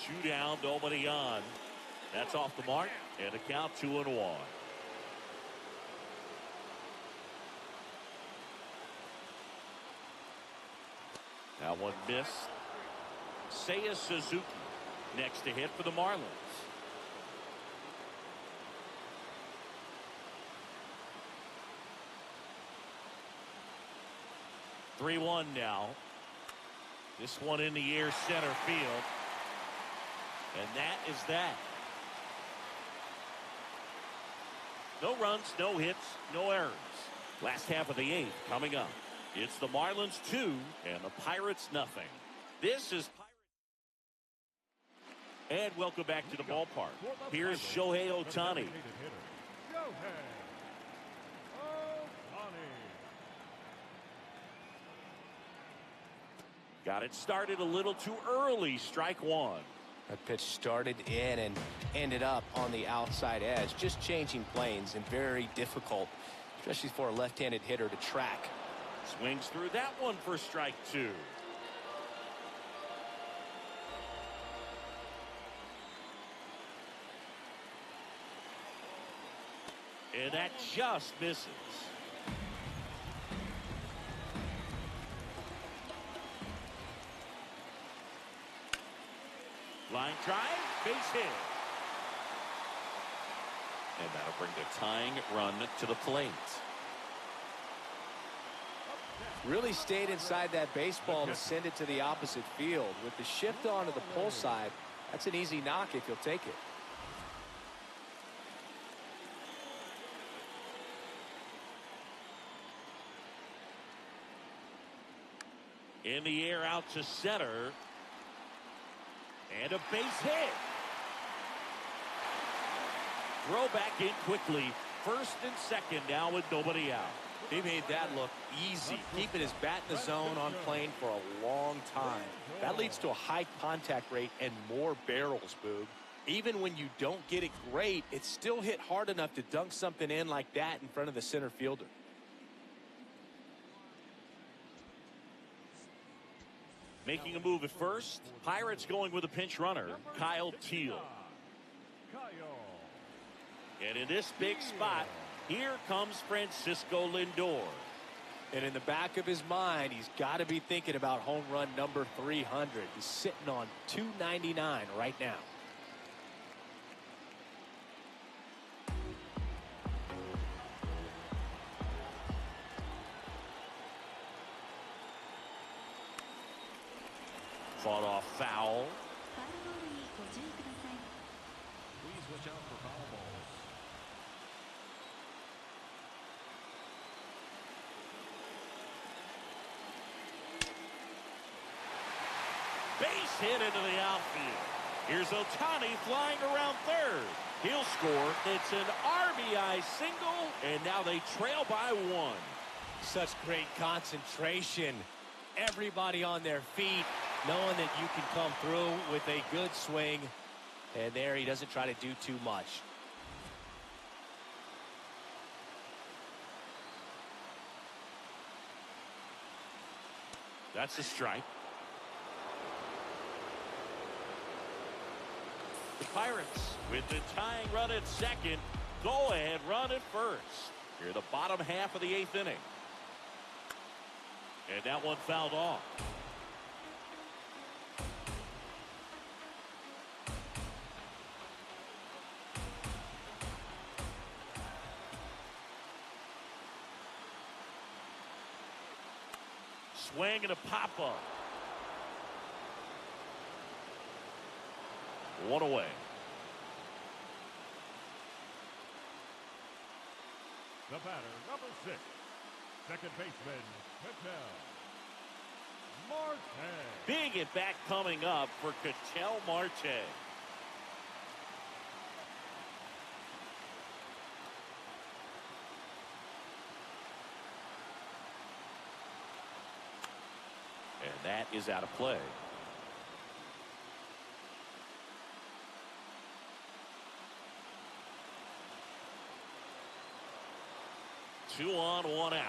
Two down, nobody on. That's off the mark, and the count 2-1. That one missed. Seiya Suzuki next to hit for the Marlins. 3-1 now. This one in the air, center field. And that is that. No runs, no hits, no errors. Last half of the 8th coming up. It's the Marlins 2 and the Pirates nothing. This is And welcome back to the ballpark. Here's Shohei Ohtani. Got it started a little too early. Strike 1. That pitch started in and ended up on the outside edge. Just changing planes and very difficult, especially for a left-handed hitter, to track. Swings through that one for strike 2. And that just misses. Line drive, base hit. And that'll bring the tying run to the plate. Really stayed inside that baseball to send it to the opposite field. With the shift onto the pull side, that's an easy knock if you'll take it. In the air out to center. And a base hit. Throw back in quickly. First and second now with nobody out. He made that look easy, keeping his bat in the zone on plane for a long time. That leads to a high contact rate and more barrels, Boog. Even when you don't get it great, it's still hit hard enough to dunk something in like that in front of the center fielder. Making a move at first. Pirates going with a pinch runner, Kyle Teal. And in this big spot, here comes Francisco Lindor. And in the back of his mind, he's got to be thinking about home run number 300. He's sitting on 299 right now. Fought off foul. Please watch out for foul balls. Base hit into the outfield. Here's Ohtani flying around third. He'll score. It's an RBI single, and now they trail by 1. Such great concentration. Everybody on their feet, knowing that you can come through with a good swing. And there he doesn't try to do too much. That's a strike. The Pirates with the tying run at second. Go-ahead run at first. Here the bottom half of the 8th inning. And that one fouled off. Swing and a pop-up. 1 away. The batter, number 6, second baseman, Marte. Big at bat coming up for Ketel Marte. And that is out of play. Two on, 1 out.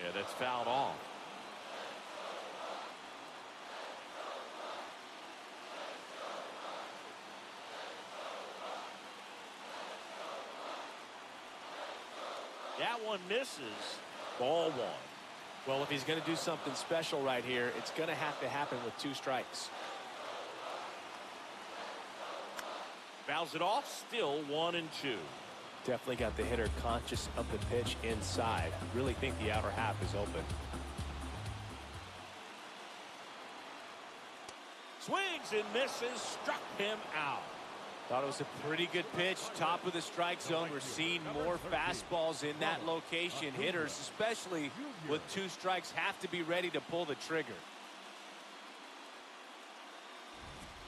Yeah, that's fouled off. That one misses. Ball 1. Well, if he's going to do something special right here, it's going to happen with 2 strikes. Fouls it off. Still 1 and 2. Definitely got the hitter conscious of the pitch inside. Really think the outer half is open. Swings and misses. Struck him out. Thought it was a pretty good pitch. Top of the strike zone. We're seeing more fastballs in that location. Hitters, especially with 2 strikes, have to be ready to pull the trigger.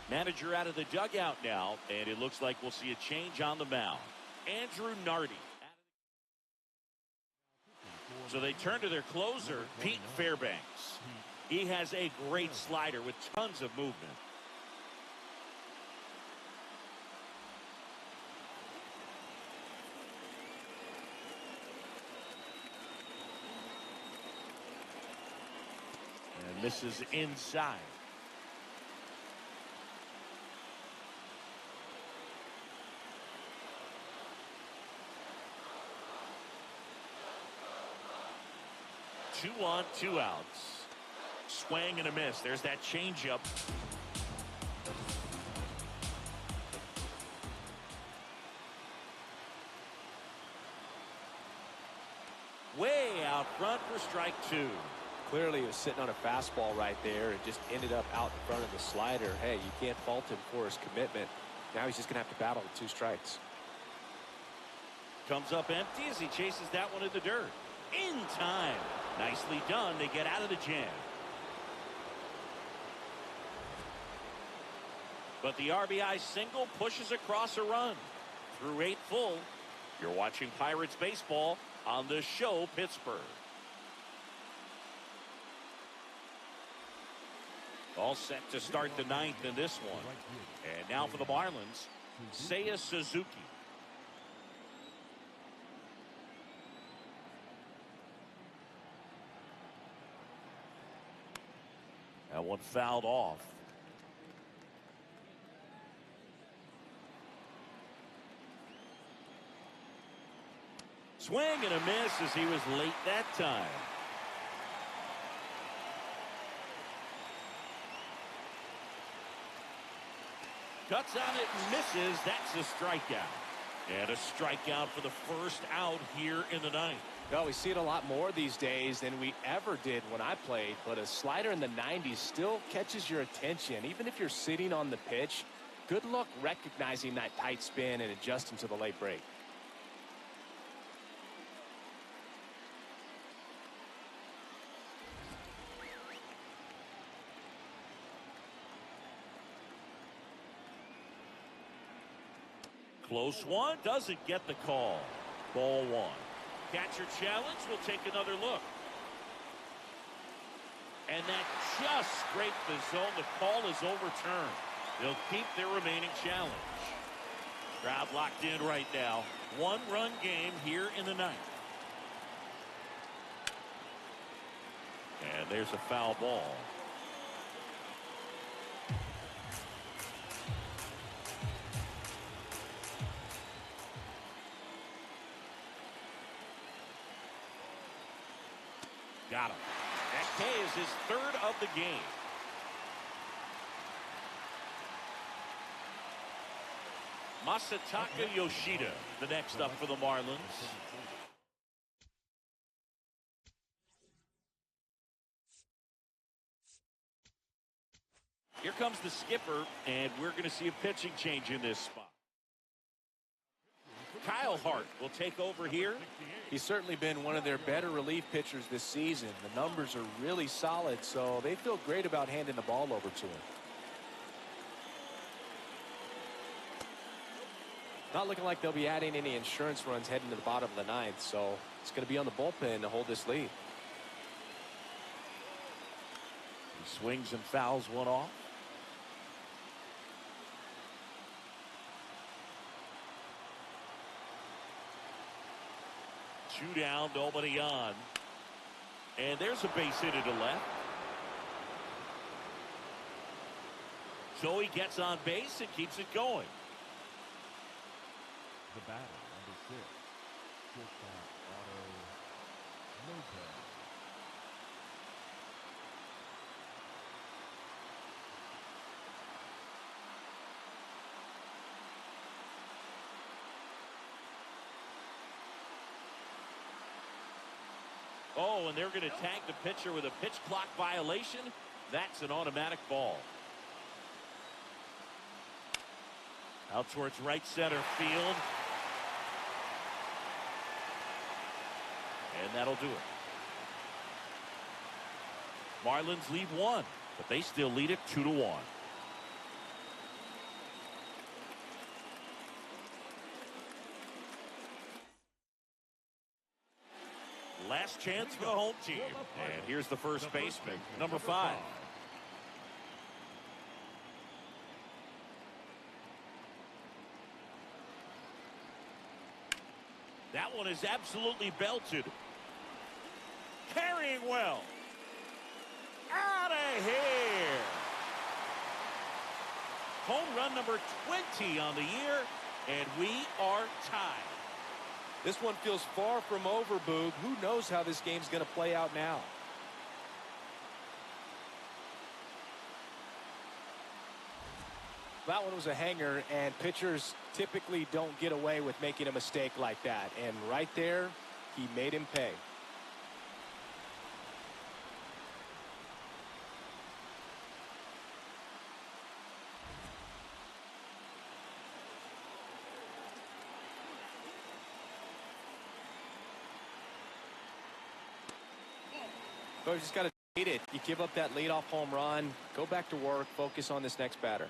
Manager out of the dugout now, and it looks like we'll see a change on the mound. Andrew Nardi. So they turn to their closer, Pete Fairbanks. He has a great slider with tons of movement. And misses inside. Two on, 2 outs. Swing and a miss. There's that changeup. Way out front for strike 2. Clearly he was sitting on a fastball right there and just ended up out in front of the slider. Hey, you can't fault him for his commitment. Now he's just going to have to battle with 2 strikes. Comes up empty as he chases that one in the dirt. In time. Nicely done. They get out of the jam. But the RBI single pushes across a run. Through 8 full. You're watching Pirates baseball on the show Pittsburgh. All set to start the 9th in this one. And now for the Marlins, Seiya Suzuki. That one fouled off. Swing and a miss as he was late that time. Cuts on it and misses. That's a strikeout. And a strikeout for the first out here in the 9th. No, we see it a lot more these days than we ever did when I played, but a slider in the 90s still catches your attention. Even if you're sitting on the pitch, good luck recognizing that tight spin and adjusting to the late break. Close one. Doesn't get the call. Ball one. Catcher challenge. Will take another look. And that just scraped the zone. The call is overturned. They'll keep their remaining challenge. Crowd locked in right now. One-run game here in the ninth. And there's a foul ball. Got him. That K is his third of the game. Masataka Yoshida, the next up for the Marlins. Here comes the skipper, and we're going to see a pitching change in this spot. Kyle Hart will take over here. He's certainly been one of their better relief pitchers this season. The numbers are really solid, so they feel great about handing the ball over to him. Not looking like they'll be adding any insurance runs heading to the bottom of the ninth, so it's going to be on the bullpen to hold this lead. He swings and fouls one off. Two down, nobody on. And there's a base hit to left. So he gets on base and keeps it going. The batter, number 6, shortstop Otto Lopez. Oh, and they're going to tag the pitcher with a pitch clock violation. That's an automatic ball. Out towards right center field. And that'll do it. Marlins lead one, but they still lead it 2-1. Last chance for the home team. And here's the first baseman, number 5. That one is absolutely belted. Carrying well. Out of here. Home run number 20 on the year, and we are tied. This one feels far from over, Boog. Who knows how this game's going to play out now? That one was a hanger, and pitchers typically don't get away with making a mistake like that. And right there, he made him pay. So you just got to beat it. You give up that leadoff home run, go back to work, focus on this next batter.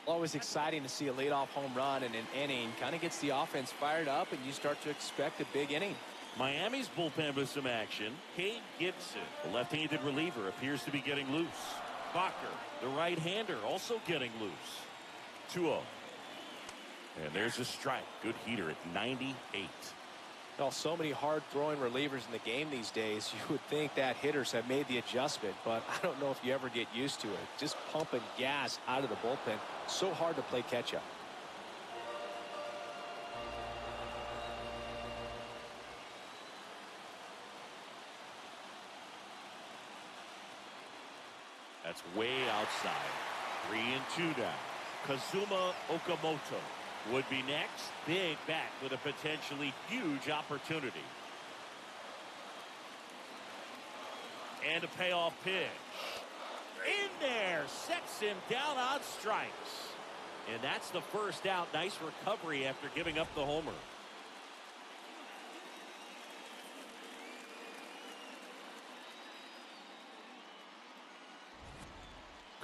Always exciting to see a leadoff home run in an inning. Kind of gets the offense fired up, and you start to expect a big inning. Miami's bullpen with some action. Cade Gibson, the left-handed reliever, appears to be getting loose. Bacher, the right-hander, also getting loose. 2-0. And there's a strike. Good heater at 98. Well, so many hard-throwing relievers in the game these days. You would think that hitters have made the adjustment, but I don't know if you ever get used to it. Just pumping gas out of the bullpen. So hard to play catch-up. That's way outside. 3-2 now. Kazuma Okamoto would be next. Big bat with a potentially huge opportunity. And a payoff pitch. In there. Sets him down on strikes. And that's the first out. Nice recovery after giving up the homer.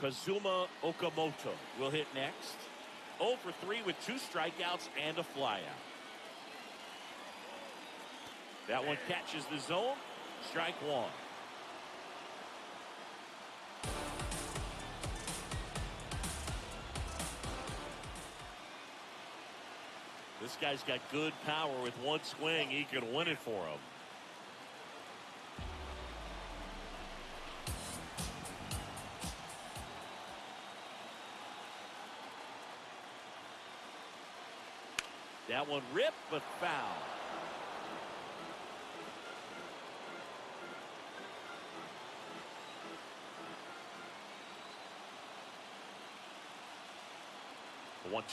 Kazuma Okamoto will hit next. 0 for 3 with 2 strikeouts and a flyout. That one catches the zone. Strike one. This guy's got good power. With one swing, he can win it for him. That one ripped, but foul. The 1-2.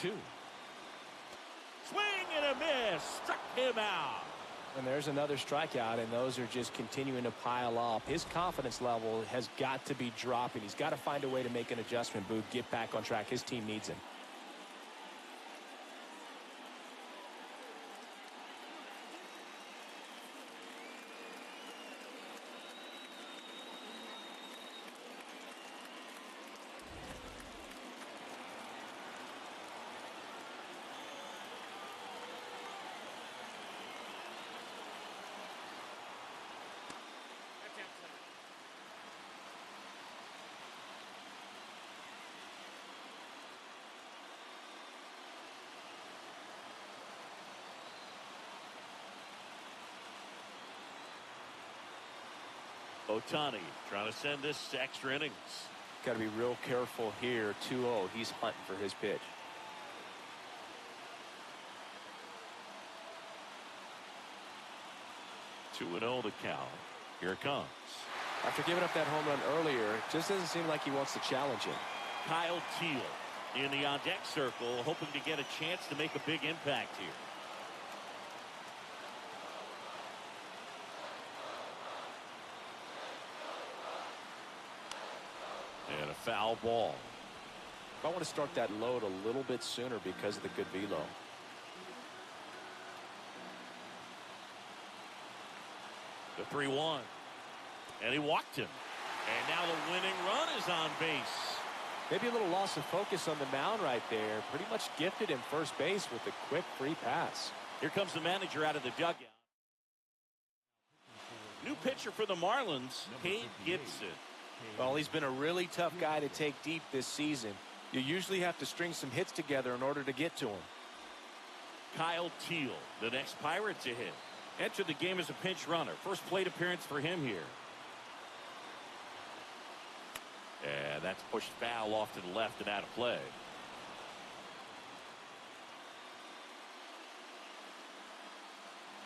Swing and a miss. Struck him out. And there's another strikeout, and those are just continuing to pile up. His confidence level has got to be dropping. He's got to find a way to make an adjustment, Boog, get back on track. His team needs him. Ohtani trying to send this to extra innings. Got to be real careful here. 2-0. He's hunting for his pitch. Two 2-0 the count. Here it comes. After giving up that home run earlier, it just doesn't seem like he wants to challenge him. Kyle Teal in the on-deck circle, hoping to get a chance to make a big impact here. And a foul ball. I want to start that load a little bit sooner because of the good velo. The 3-1. And he walked him. And now the winning run is on base. Maybe a little loss of focus on the mound right there. Pretty much gifted him first base with a quick free pass. Here comes the manager out of the dugout. New pitcher for the Marlins, Cade Gibson. Well, he's been a really tough guy to take deep this season. You usually have to string some hits together in order to get to him. Kyle Teal, the next Pirate to hit. Entered the game as a pinch runner. First plate appearance for him here. And that's pushed foul off to the left and out of play.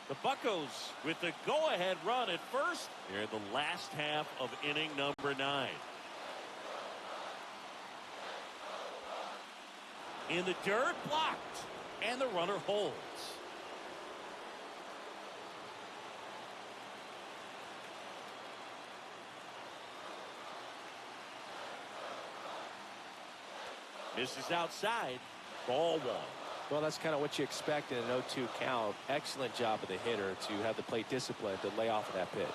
The Buccos with the go-ahead run at first here in the last half of inning number 9. In the dirt, blocked, and the runner holds. Misses outside, ball 1. Well, that's kind of what you expect in an 0-2 count. Excellent job of the hitter to have the plate discipline to lay off of that pitch.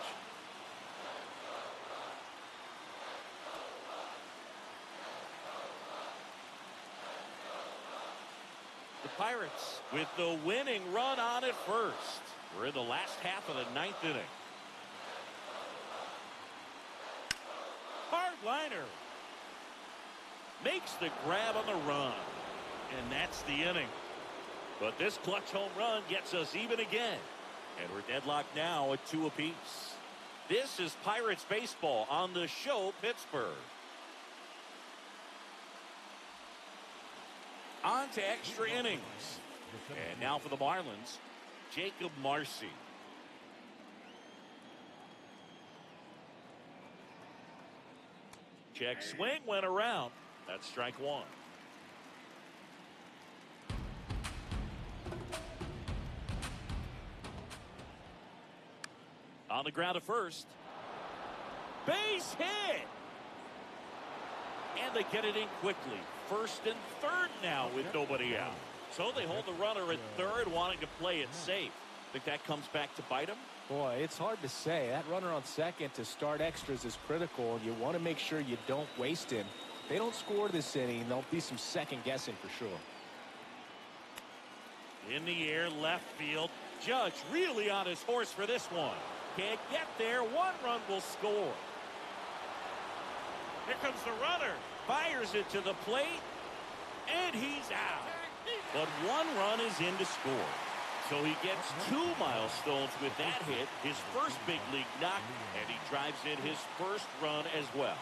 The Pirates with the winning run on at first. We're in the last half of the 9th inning. Hard liner. Makes the grab on the run. And that's the inning. But this clutch home run gets us even again. And we're deadlocked now at 2 apiece. This is Pirates baseball on the show, Pittsburgh. On to extra innings. And now for the Marlins, Jacob Marcy. Check swing, went around. That's strike 1. On the ground at first. Base hit. And they get it in quickly. First and third now with nobody out. So they hold the runner at third, wanting to play it safe. Think that comes back to bite him? Boy, it's hard to say. That runner on second to start extras is critical, and you want to make sure you don't waste him. they don't score this inning, there'll be some second guessing for sure. In the air, left field. Judge really on his horse for this one. Can't get there. One run will score. Here comes the runner. Fires it to the plate. And he's out. But one run is in to score. So he gets 2 milestones with that hit, his first big league knock, and he drives in his first run as well.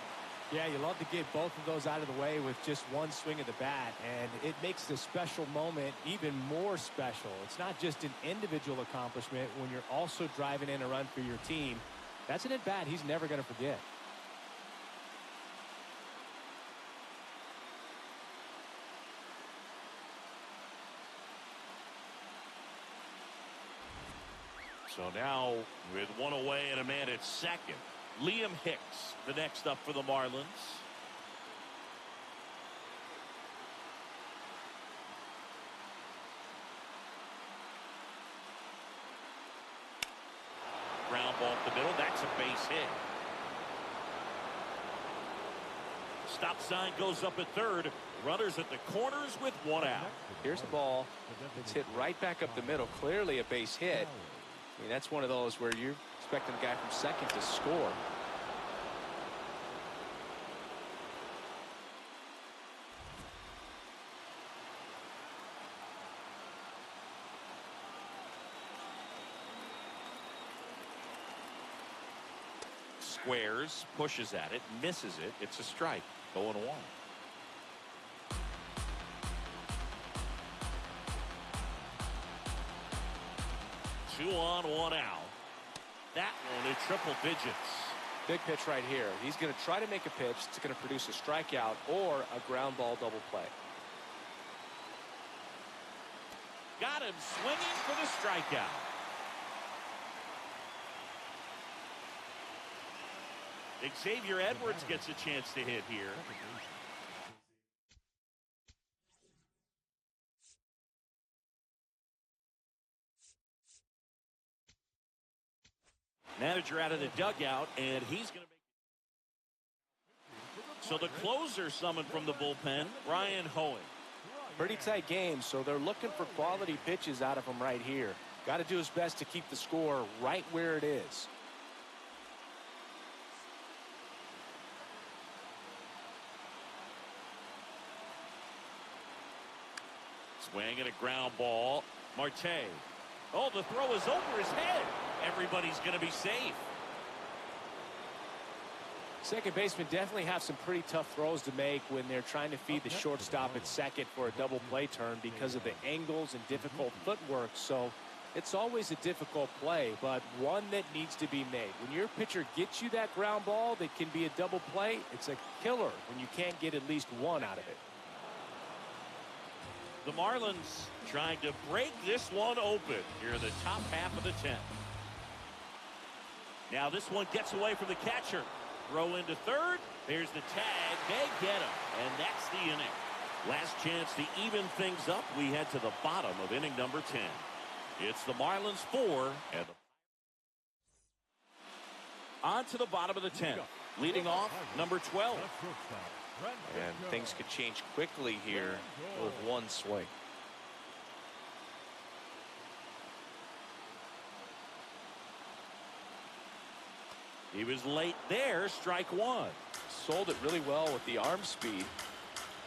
Yeah, you love to get both of those out of the way with just one swing of the bat, and it makes the special moment even more special. It's not just an individual accomplishment when you're also driving in a run for your team. That's an at-bat he's never going to forget. So now, with one away and a man at second, Liam Hicks, the next up for the Marlins. Ground ball up the middle. That's a base hit. Stop sign goes up at third. Runners at the corners with one out. Here's the ball. It's hit right back up the middle. Clearly a base hit. I mean, that's one of those where you're expecting the guy from second to score. Squares, pushes at it, misses it. It's a strike. 0-1. 2 on, 1 out. That one in triple digits. Big pitch right here. He's going to try to make a pitch that's going to produce a strikeout or a ground ball double play. Got him swinging for the strikeout. Xavier Edwards gets a chance to hit here. Manager out of the dugout, and he's going to make it. So the closer summoned from the bullpen, Ryan Hoeing. Pretty tight game, so they're looking for quality pitches out of him right here. Got to do his best to keep the score right where it is. Swing and a ground ball. Marte. Oh, the throw is over his head. Everybody's going to be safe. Second baseman definitely have some pretty tough throws to make when they're trying to feed the shortstop at second for a double play turn because of the angles and difficult footwork. So it's always a difficult play, but one that needs to be made. When your pitcher gets you that ground ball that can be a double play, it's a killer when you can't get at least one out of it. The Marlins trying to break this one open here in the top half of the 10th. Now this one gets away from the catcher. Throw into third. There's the tag. They get him. And that's the inning. Last chance to even things up. We head to the bottom of inning number 10. It's the Marlins 4 and on to the bottom of the 10th. Leading off, number 12. And things could change quickly here with one swing. He was late there. Strike one. Sold it really well with the arm speed.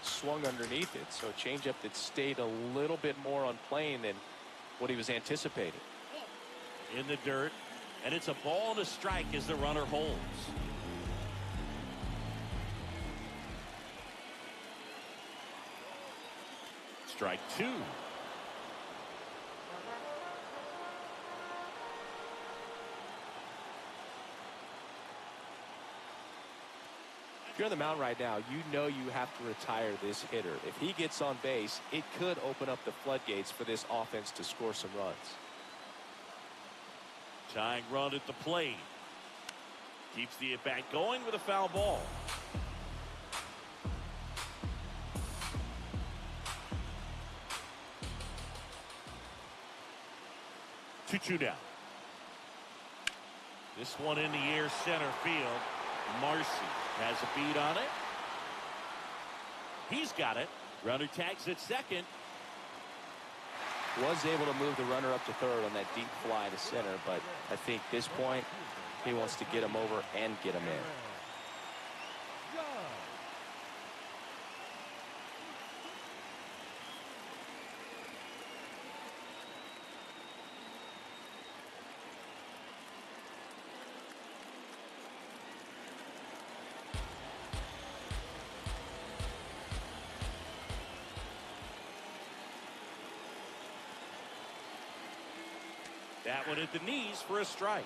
Swung underneath it. So a changeup that stayed a little bit more on plane than what he was anticipating. In the dirt. And it's a ball and a strike as the runner holds. Strike two. If you're on the mound right now, you know you have to retire this hitter. If he gets on base, it could open up the floodgates for this offense to score some runs. Tying run at the plate. Keeps the at-bat going with a foul ball. Two down. This one in the air center field. Marcy has a beat on it. He's got it. Runner tags at second. Was able to move the runner up to third on that deep fly to center, but I think this point he wants to get him over and get him in. That one at the knees for a strike.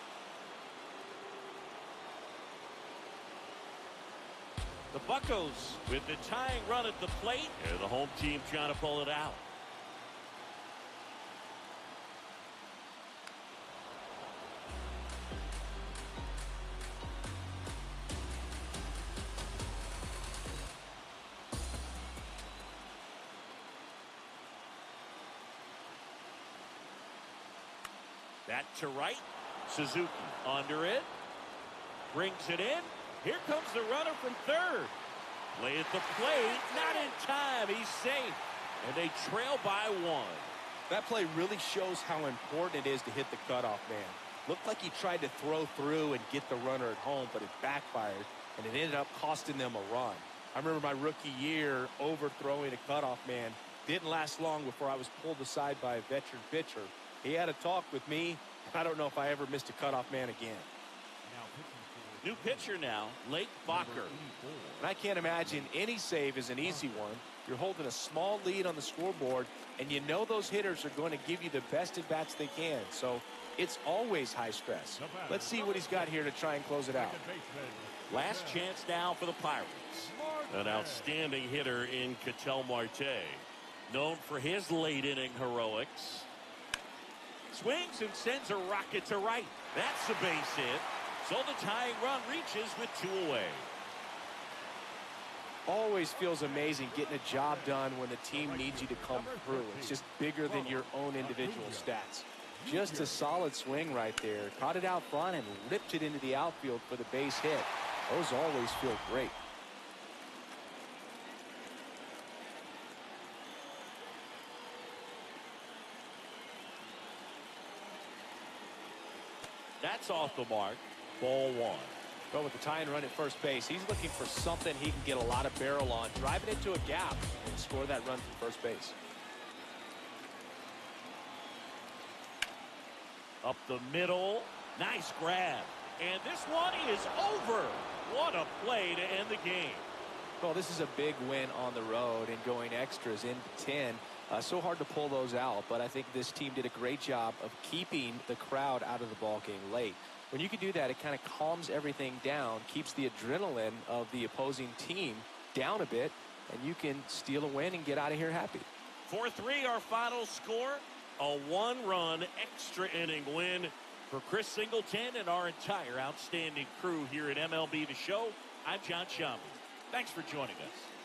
The Buccos with the tying run at the plate. And the home team trying to pull it out. That to right. Suzuki under it. Brings it in. Here comes the runner from third. Play at the plate. Not in time. He's safe. And they trail by one. That play really shows how important it is to hit the cutoff man. Looked like he tried to throw through and get the runner at home, but it backfired, and it ended up costing them a run. I remember my rookie year overthrowing a cutoff man. Didn't last long before I was pulled aside by a veteran pitcher. He had a talk with me. I don't know if I ever missed a cutoff man again. New pitcher now, Lake Bacher. And I can't imagine any save is an easy one. You're holding a small lead on the scoreboard, and you know those hitters are going to give you the best at-bats they can. So it's always high stress. Let's see what he's got here to try and close it out. Last chance now for the Pirates. An outstanding hitter in Ketel Marte. Known for his late-inning heroics. Swings and sends a rocket to right. That's a base hit. So the tying run reaches with two away. Always feels amazing getting a job done when the team needs you to come through. It's just bigger than your own individual stats. Just a solid swing right there. Caught it out front and ripped it into the outfield for the base hit. Those always feel great. That's off the mark. Ball one. But with the tying run at first base, he's looking for something he can get a lot of barrel on, drive it into a gap, and score that run from first base. Up the middle. Nice grab. And this one is over. What a play to end the game. Well, this is a big win on the road and going extras into 10. So hard to pull those out, but I think this team did a great job of keeping the crowd out of the ball game late. When you can do that, it kind of calms everything down, keeps the adrenaline of the opposing team down a bit, and you can steal a win and get out of here happy. 4-3 our final score. A one-run extra inning win for Chris Singleton and our entire outstanding crew here at MLB The Show. I'm John Shambi. Thanks for joining us.